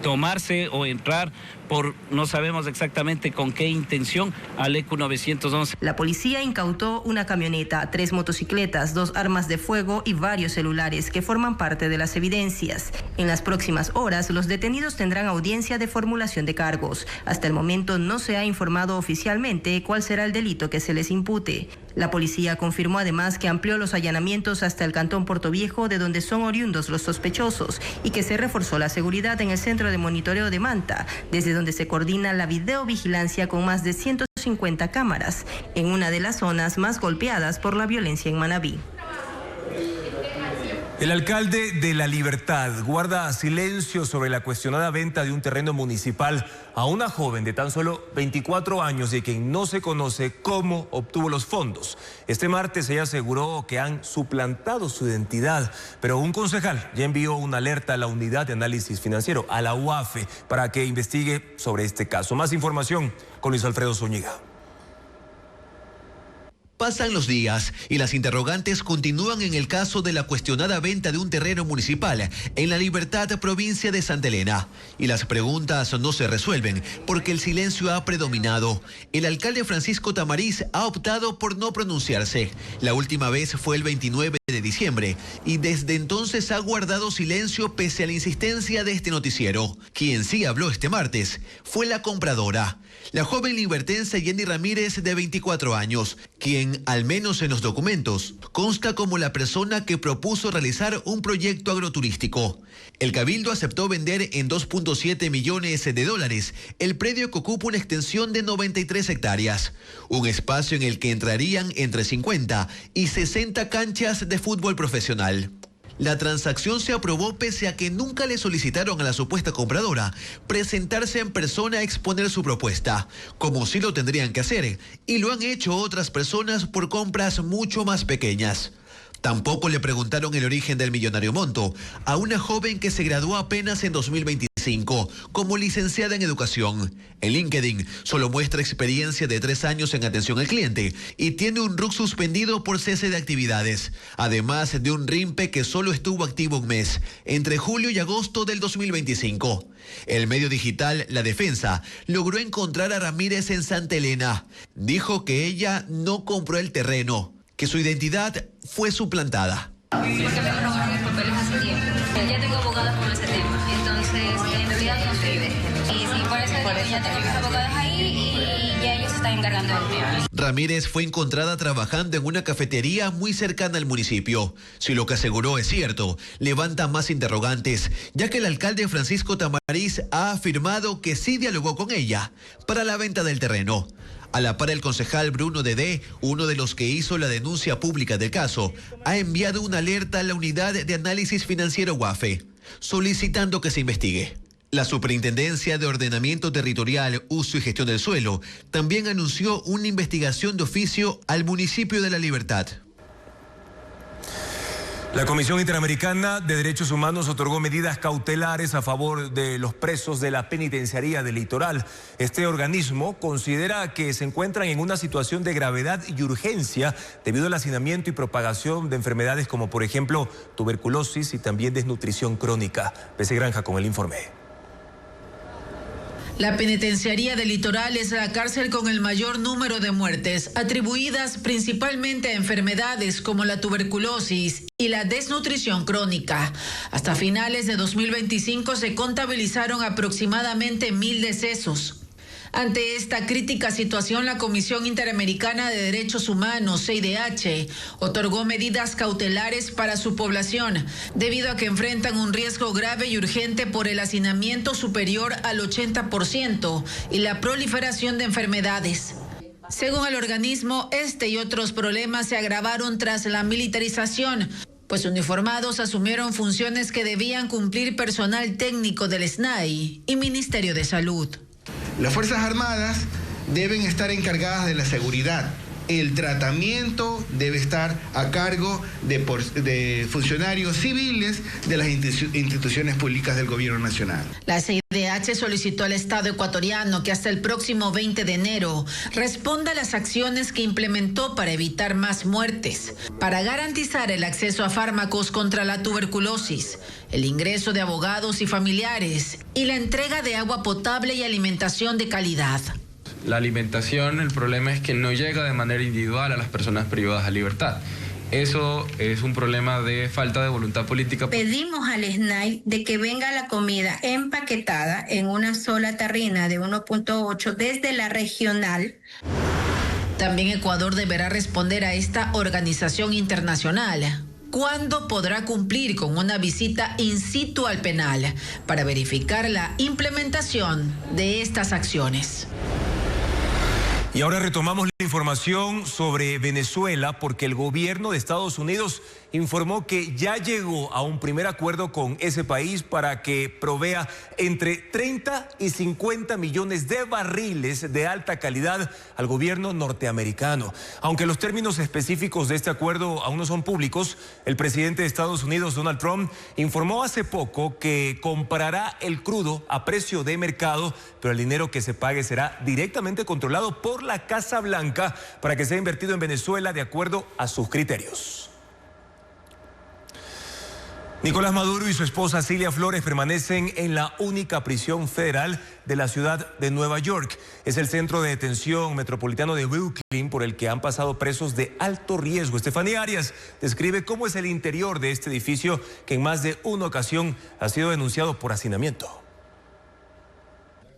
tomarse o entrar por, no sabemos exactamente con qué intención, al ECU 911. La policía incautó una camioneta, 3 motocicletas, 2 armas de fuego y varios celulares que forman parte de las evidencias. En las próximas horas, los detenidos tendrán audiencia de formulación de cargos. Hasta el momento no se ha informado oficialmente cuál será el delito que se les impute. La policía confirmó además que amplió los allanamientos hasta el cantón Portoviejo, de donde son oriundos los sospechosos, y que se reforzó la seguridad en el centro de monitoreo de Manta, desde donde se coordina la videovigilancia con más de 150 cámaras, en una de las zonas más golpeadas por la violencia en Manabí. El alcalde de La Libertad guarda silencio sobre la cuestionada venta de un terreno municipal a una joven de tan solo 24 años de quien no se conoce cómo obtuvo los fondos. Este martes ella aseguró que han suplantado su identidad, pero un concejal ya envió una alerta a la Unidad de Análisis Financiero, a la UAFE, para que investigue sobre este caso. Más información con Luis Alfredo Zúñiga. Pasan los días y las interrogantes continúan en el caso de la cuestionada venta de un terreno municipal en La Libertad, provincia de Santa Elena. Y las preguntas no se resuelven porque el silencio ha predominado. El alcalde Francisco Tamariz ha optado por no pronunciarse. La última vez fue el 29 de diciembre y desde entonces ha guardado silencio pese a la insistencia de este noticiero. Quien sí habló este martes fue la compradora, la joven libertense Jenny Ramírez, de 24 años, quien, al menos en los documentos, consta como la persona que propuso realizar un proyecto agroturístico. El Cabildo aceptó vender en $2.7 millones el predio que ocupa una extensión de 93 hectáreas, un espacio en el que entrarían entre 50 y 60 canchas de fútbol profesional. La transacción se aprobó pese a que nunca le solicitaron a la supuesta compradora presentarse en persona a exponer su propuesta, como sí lo tendrían que hacer, y lo han hecho otras personas por compras mucho más pequeñas. Tampoco le preguntaron el origen del millonario monto a una joven que se graduó apenas en 2025 como licenciada en educación. En LinkedIn solo muestra experiencia de 3 años en atención al cliente y tiene un RUC suspendido por cese de actividades, además de un RIMPE que solo estuvo activo un mes, entre julio y agosto del 2025. El medio digital La Defensa logró encontrar a Ramírez en Santa Elena. Dijo que ella no compró el terreno, que su identidad fue suplantada. Porque me robaron mis papeles hace tiempo. Ya tengo abogadas por ese tema, entonces en realidad no sirve. Y sí, por eso ya tengo mis abogadas ahí y ya ellos se están encargando del mío. Ramírez fue encontrada trabajando en una cafetería muy cercana al municipio. Si lo que aseguró es cierto, levanta más interrogantes, ya que el alcalde Francisco Tamariz ha afirmado que sí dialogó con ella para la venta del terreno. A la par, el concejal Bruno Dedé, uno de los que hizo la denuncia pública del caso, ha enviado una alerta a la Unidad de Análisis Financiero UAFE, solicitando que se investigue. La Superintendencia de Ordenamiento Territorial, Uso y Gestión del Suelo también anunció una investigación de oficio al municipio de La Libertad. La Comisión Interamericana de Derechos Humanos otorgó medidas cautelares a favor de los presos de la Penitenciaría del Litoral. Este organismo considera que se encuentran en una situación de gravedad y urgencia debido al hacinamiento y propagación de enfermedades como, por ejemplo, tuberculosis y también desnutrición crónica. Pese Granja con el informe. La Penitenciaría del Litoral es la cárcel con el mayor número de muertes, atribuidas principalmente a enfermedades como la tuberculosis y la desnutrición crónica. Hasta finales de 2025 se contabilizaron aproximadamente 1,000 decesos. Ante esta crítica situación, la Comisión Interamericana de Derechos Humanos, CIDH, otorgó medidas cautelares para su población, debido a que enfrentan un riesgo grave y urgente por el hacinamiento superior al 80% y la proliferación de enfermedades. Según el organismo, este y otros problemas se agravaron tras la militarización, pues uniformados asumieron funciones que debían cumplir personal técnico del SNAI y Ministerio de Salud. Las Fuerzas Armadas deben estar encargadas de la seguridad. El tratamiento debe estar a cargo de funcionarios civiles de las instituciones públicas del Gobierno Nacional. La CIDH solicitó al Estado ecuatoriano que hasta el próximo 20 de enero responda a las acciones que implementó para evitar más muertes, para garantizar el acceso a fármacos contra la tuberculosis, el ingreso de abogados y familiares y la entrega de agua potable y alimentación de calidad. La alimentación, el problema es que no llega de manera individual a las personas privadas de libertad. Eso es un problema de falta de voluntad política. Pedimos al SNAI de que venga la comida empaquetada en una sola tarrina de 1.8 desde la regional. También Ecuador deberá responder a esta organización internacional. ¿Cuándo podrá cumplir con una visita in situ al penal para verificar la implementación de estas acciones? Y ahora retomamos la información sobre Venezuela porque el gobierno de Estados Unidos informó que ya llegó a un primer acuerdo con ese país para que provea entre 30 y 50 millones de barriles de alta calidad al gobierno norteamericano. Aunque los términos específicos de este acuerdo aún no son públicos, el presidente de Estados Unidos, Donald Trump, informó hace poco que comprará el crudo a precio de mercado, pero el dinero que se pague será directamente controlado por la Casa Blanca para que sea invertido en Venezuela de acuerdo a sus criterios. Nicolás Maduro y su esposa Cilia Flores permanecen en la única prisión federal de la ciudad de Nueva York. Es el centro de detención metropolitano de Brooklyn por el que han pasado presos de alto riesgo. Estefanía Arias describe cómo es el interior de este edificio que en más de una ocasión ha sido denunciado por hacinamiento.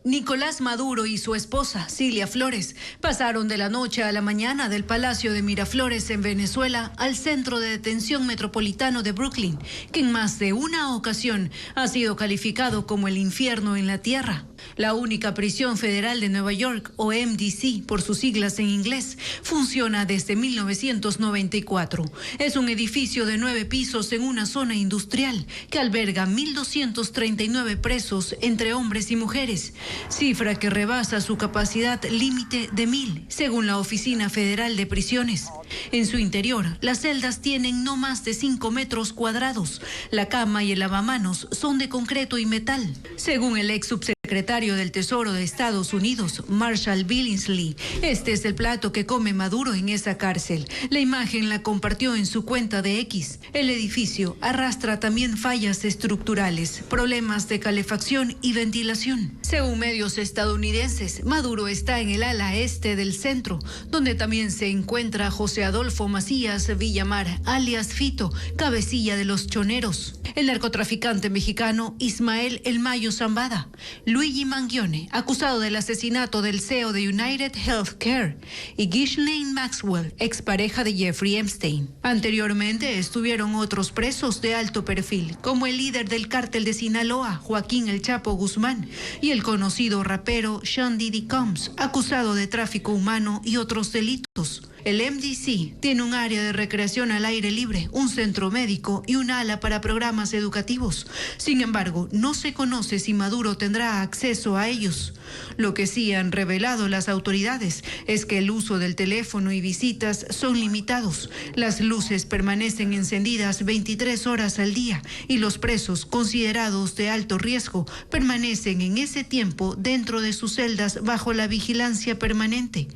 Nicolás Maduro y su esposa, Cilia Flores, pasaron de la noche a la mañana del Palacio de Miraflores en Venezuela al Centro de Detención Metropolitano de Brooklyn, que en más de una ocasión ha sido calificado como el infierno en la tierra. La única prisión federal de Nueva York, o MDC por sus siglas en inglés, funciona desde 1994. Es un edificio de 9 pisos en una zona industrial que alberga 1.239 presos entre hombres y mujeres, cifra que rebasa su capacidad límite de 1.000, según la Oficina Federal de Prisiones. En su interior, las celdas tienen no más de 5 metros cuadrados. La cama y el lavamanos son de concreto y metal. Según el ex subsecretario del Tesoro de Estados Unidos, Marshall Billingsley, este es el plato que come Maduro en esa cárcel. La imagen la compartió en su cuenta de X. El edificio arrastra también fallas estructurales, problemas de calefacción y ventilación. Según medios estadounidenses, Maduro está en el ala este del centro, donde también se encuentra José Adolfo Macías Villamar, alias Fito, cabecilla de los choneros, el narcotraficante mexicano Ismael El Mayo Zambada, Luigi Mangione, acusado del asesinato del CEO de United Healthcare, y Ghislaine Maxwell, expareja de Jeffrey Epstein. Anteriormente estuvieron otros presos de alto perfil, como el líder del cártel de Sinaloa, Joaquín El Chapo Guzmán, y el conocido rapero Sean Diddy Combs, acusado de tráfico humano y otros delitos. El MDC tiene un área de recreación al aire libre, un centro médico y un ala para programas educativos. Sin embargo, no se conoce si Maduro tendrá acceso a ellos. Lo que sí han revelado las autoridades es que el uso del teléfono y visitas son limitados. Las luces permanecen encendidas 23 horas al día y los presos considerados de alto riesgo permanecen en ese tiempo dentro de sus celdas bajo la vigilancia permanente.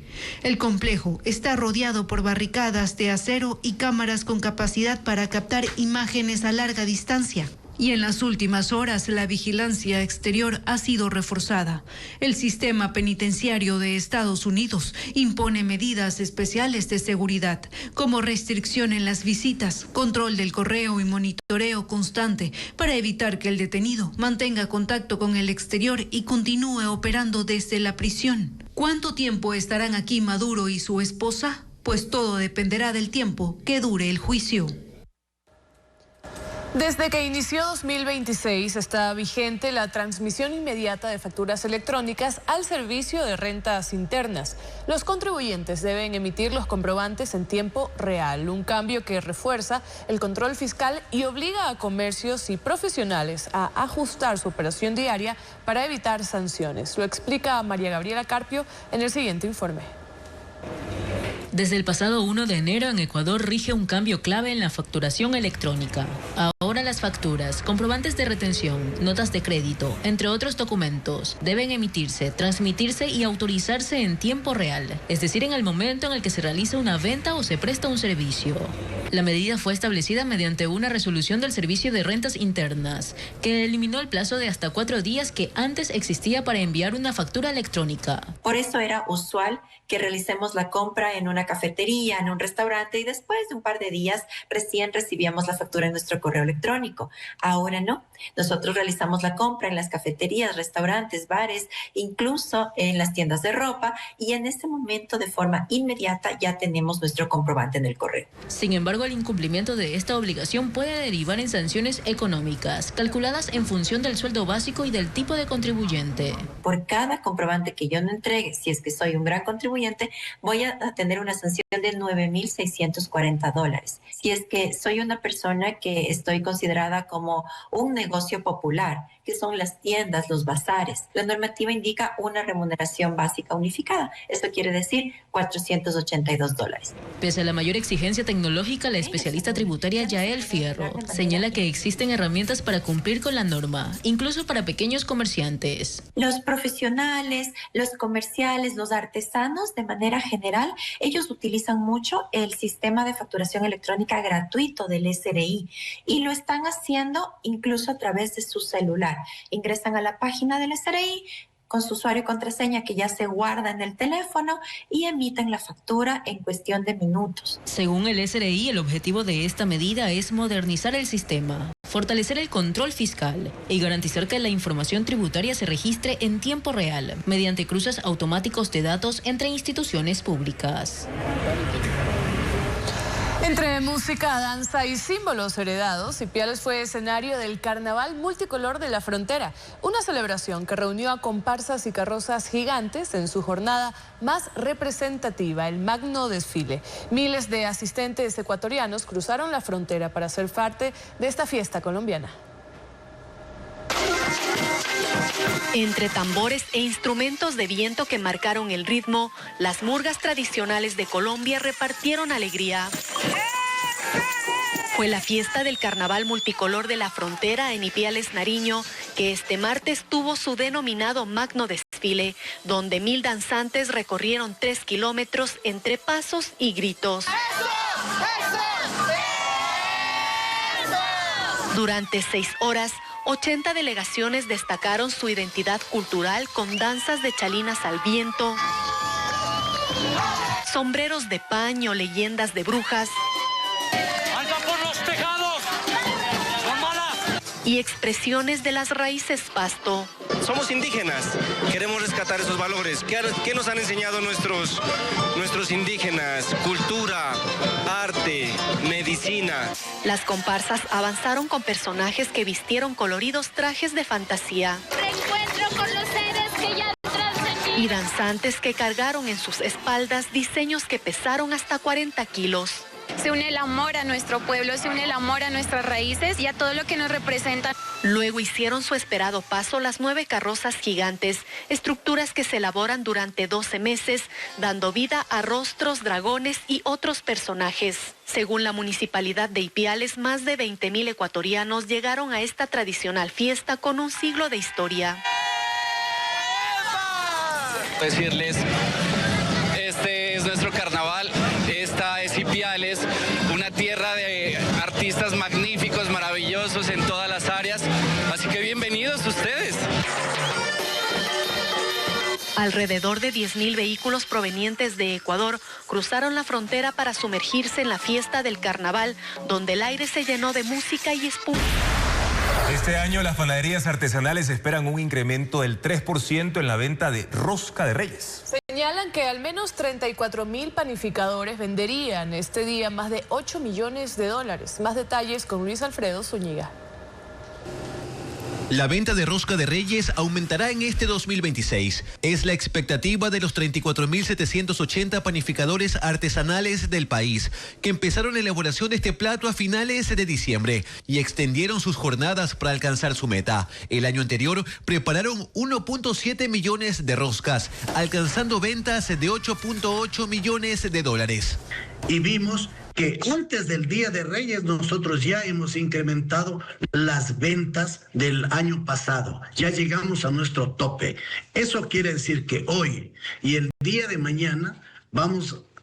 El complejo está rodeado por barricadas de acero y cámaras con capacidad para captar imágenes a larga distancia. Y en las últimas horas la vigilancia exterior ha sido reforzada. El sistema penitenciario de Estados Unidos impone medidas especiales de seguridad, como restricción en las visitas, control del correo y monitoreo constante para evitar que el detenido mantenga contacto con el exterior y continúe operando desde la prisión. ¿Cuánto tiempo estarán aquí Maduro y su esposa? Pues todo dependerá del tiempo que dure el juicio. Desde que inició 2026 está vigente la transmisión inmediata de facturas electrónicas al servicio de rentas internas. Los contribuyentes deben emitir los comprobantes en tiempo real, un cambio que refuerza el control fiscal y obliga a comercios y profesionales a ajustar su operación diaria para evitar sanciones. Lo explica María Gabriela Carpio en el siguiente informe. Desde el pasado 1 de enero en Ecuador rige un cambio clave en la facturación electrónica. Ahora las facturas, comprobantes de retención, notas de crédito, entre otros documentos, deben emitirse, transmitirse y autorizarse en tiempo real, es decir, en el momento en el que se realiza una venta o se presta un servicio. La medida fue establecida mediante una resolución del Servicio de Rentas Internas, que eliminó el plazo de hasta 4 días que antes existía para enviar una factura electrónica. Por eso era usual que realicemos la compra en una cafetería, en un restaurante, y después de un par de días recién recibíamos la factura en nuestro correo electrónico. Ahora no. Nosotros realizamos la compra en las cafeterías, restaurantes, bares, incluso en las tiendas de ropa, y en este momento de forma inmediata ya tenemos nuestro comprobante en el correo. Sin embargo, el incumplimiento de esta obligación puede derivar en sanciones económicas, calculadas en función del sueldo básico y del tipo de contribuyente. Por cada comprobante que yo no entregue, si es que soy un gran contribuyente, voy a tener una sanción de $9,640. Si es que soy una persona que estoy considerada como un negocio popular, que son las tiendas, los bazares, la normativa indica una remuneración básica unificada. Esto quiere decir $482. Pese a la mayor exigencia tecnológica, la especialista tributaria Yael Fierro señala que existen herramientas para cumplir con la norma, incluso para pequeños comerciantes. Los profesionales, los comerciales, los artesanos, de manera general, ellos utilizan mucho el sistema de facturación electrónica gratuito del SRI y lo están haciendo incluso a través de su celular. Ingresan a la página del SRI con su usuario y contraseña que ya se guarda en el teléfono y emiten la factura en cuestión de minutos. Según el SRI, el objetivo de esta medida es modernizar el sistema, fortalecer el control fiscal y garantizar que la información tributaria se registre en tiempo real mediante cruces automáticos de datos entre instituciones públicas. Entre música, danza y símbolos heredados, Ipiales fue escenario del Carnaval Multicolor de la Frontera, una celebración que reunió a comparsas y carrozas gigantes en su jornada más representativa, el magno desfile. Miles de asistentes ecuatorianos cruzaron la frontera para ser parte de esta fiesta colombiana. Entre tambores e instrumentos de viento que marcaron el ritmo, las murgas tradicionales de Colombia repartieron alegría. Fue la fiesta del Carnaval Multicolor de la Frontera en Ipiales, Nariño, que este martes tuvo su denominado magno desfile, donde 1000 danzantes recorrieron 3 kilómetros entre pasos y gritos. Durante 6 horas, 80 delegaciones destacaron su identidad cultural con danzas de chalinas al viento, sombreros de paño, leyendas de brujas y expresiones de las raíces pasto. Somos indígenas, queremos rescatar esos valores. ¿Qué nos han enseñado nuestros indígenas? Cultura, arte, medicina. Las comparsas avanzaron con personajes que vistieron coloridos trajes de fantasía. Reencuentro con los seres que ya trascendí. Y danzantes que cargaron en sus espaldas diseños que pesaron hasta 40 kilos. Se une el amor a nuestro pueblo, se une el amor a nuestras raíces y a todo lo que nos representa. Luego hicieron su esperado paso las 9 carrozas gigantes, estructuras que se elaboran durante 12 meses, dando vida a rostros, dragones y otros personajes. Según la Municipalidad de Ipiales, más de 20.000 ecuatorianos llegaron a esta tradicional fiesta con un siglo de historia. Decirles, este es nuestro carnaval. Esta es Ipiales, una tierra de artistas magníficos, maravillosos en todas las áreas. Así que bienvenidos ustedes. Alrededor de 10.000 vehículos provenientes de Ecuador cruzaron la frontera para sumergirse en la fiesta del carnaval, donde el aire se llenó de música y espuma. Este año las panaderías artesanales esperan un incremento del 3% en la venta de rosca de Reyes. Señalan que al menos 34.000 panificadores venderían este día más de 8 millones de dólares. Más detalles con Luis Alfredo Zúñiga. La venta de rosca de Reyes aumentará en este 2026. Es la expectativa de los 34.780 panificadores artesanales del país, que empezaron la elaboración de este plato a finales de diciembre y extendieron sus jornadas para alcanzar su meta. El año anterior prepararon 1.7 millones de roscas, alcanzando ventas de 8.8 millones de dólares. Y vimos que antes del Día de Reyes nosotros ya hemos incrementado las ventas del año pasado. Ya llegamos a nuestro tope. Eso quiere decir que hoy y el día de mañana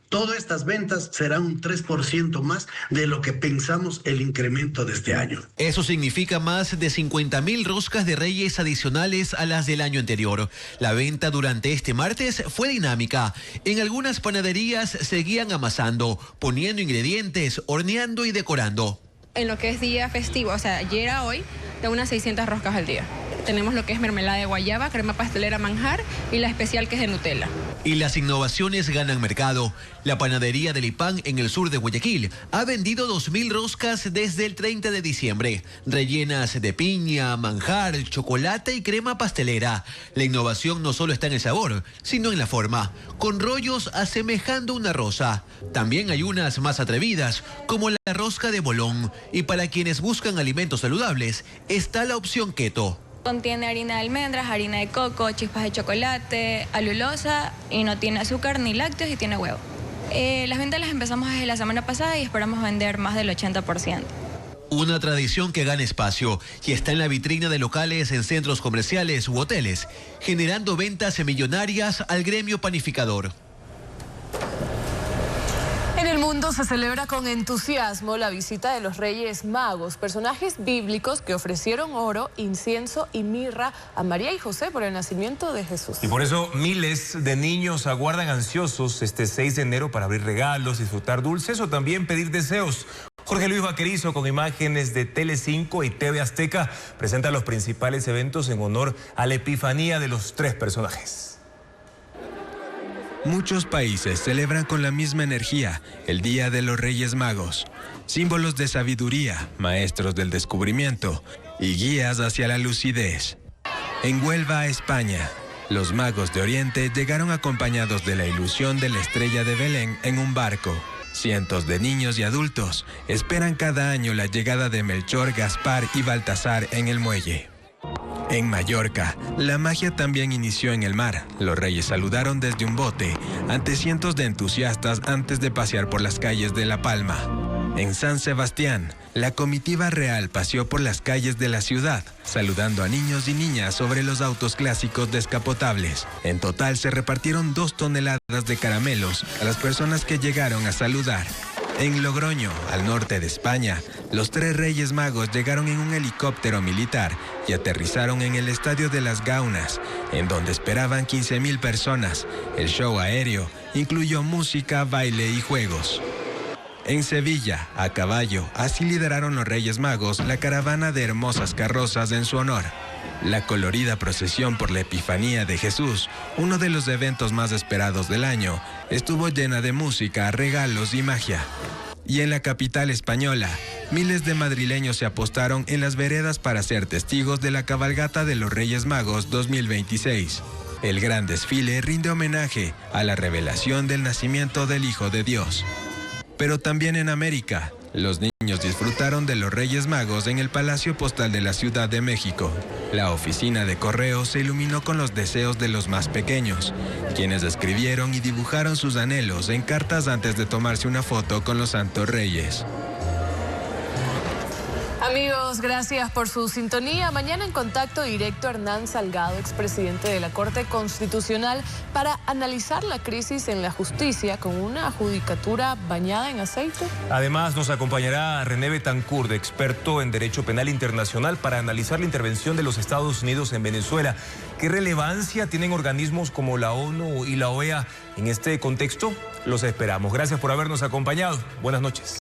todas estas ventas serán un 3% más de lo que pensamos el incremento de este año. Eso significa más de 50.000 roscas de Reyes adicionales a las del año anterior. La venta durante este martes fue dinámica. En algunas panaderías seguían amasando, poniendo ingredientes, horneando y decorando. En lo que es día festivo, o sea, ayer a hoy, de unas 600 roscas al día. Tenemos lo que es mermelada de guayaba, crema pastelera manjar y la especial que es de Nutella. Y las innovaciones ganan mercado. La panadería del Ipán en el sur de Guayaquil ha vendido 2.000 roscas desde el 30 de diciembre, rellenas de piña, manjar, chocolate y crema pastelera. La innovación no solo está en el sabor, sino en la forma, con rollos asemejando una rosa. También hay unas más atrevidas, como la rosca de bolón. Y para quienes buscan alimentos saludables, está la opción keto. Contiene harina de almendras, harina de coco, chispas de chocolate, alulosa y no tiene azúcar ni lácteos y tiene huevo. Las ventas las empezamos desde la semana pasada y esperamos vender más del 80%. Una tradición que gana espacio y está en la vitrina de locales en centros comerciales u hoteles, generando ventas millonarias al gremio panificador. En el mundo se celebra con entusiasmo la visita de los Reyes Magos, personajes bíblicos que ofrecieron oro, incienso y mirra a María y José por el nacimiento de Jesús. Y por eso miles de niños aguardan ansiosos este 6 de enero para abrir regalos, disfrutar dulces o también pedir deseos. Jorge Luis Vaquerizo, con imágenes de Tele5 y TV Azteca, presenta los principales eventos en honor a la epifanía de los 3 personajes. Muchos países celebran con la misma energía el Día de los Reyes Magos, símbolos de sabiduría, maestros del descubrimiento y guías hacia la lucidez. En Huelva, España, los magos de Oriente llegaron acompañados de la ilusión de la estrella de Belén en un barco. Cientos de niños y adultos esperan cada año la llegada de Melchor, Gaspar y Baltasar en el muelle. En Mallorca, la magia también inició en el mar. Los reyes saludaron desde un bote ante cientos de entusiastas antes de pasear por las calles de La Palma. En San Sebastián, la comitiva real paseó por las calles de la ciudad, saludando a niños y niñas sobre los autos clásicos descapotables. En total se repartieron 2 toneladas de caramelos a las personas que llegaron a saludar. En Logroño, al norte de España, los 3 Reyes Magos llegaron en un helicóptero militar y aterrizaron en el Estadio de las Gaunas, en donde esperaban 15,000 personas. El show aéreo incluyó música, baile y juegos. En Sevilla, a caballo, así lideraron los Reyes Magos la caravana de hermosas carrozas en su honor. La colorida procesión por la Epifanía de Jesús, uno de los eventos más esperados del año, estuvo llena de música, regalos y magia. Y en la capital española, miles de madrileños se apostaron en las veredas para ser testigos de la cabalgata de los Reyes Magos 2026. El gran desfile rinde homenaje a la revelación del nacimiento del Hijo de Dios. Pero también en América, los niños disfrutaron de los Reyes Magos en el Palacio Postal de la Ciudad de México. La oficina de correos se iluminó con los deseos de los más pequeños, quienes escribieron y dibujaron sus anhelos en cartas antes de tomarse una foto con los Santos Reyes. Amigos, gracias por su sintonía. Mañana en Contacto Directo, Hernán Salgado, expresidente de la Corte Constitucional, para analizar la crisis en la justicia con una judicatura bañada en aceite. Además, nos acompañará René Betancourt, experto en Derecho Penal Internacional, para analizar la intervención de los Estados Unidos en Venezuela. ¿Qué relevancia tienen organismos como la ONU y la OEA en este contexto? Los esperamos. Gracias por habernos acompañado. Buenas noches.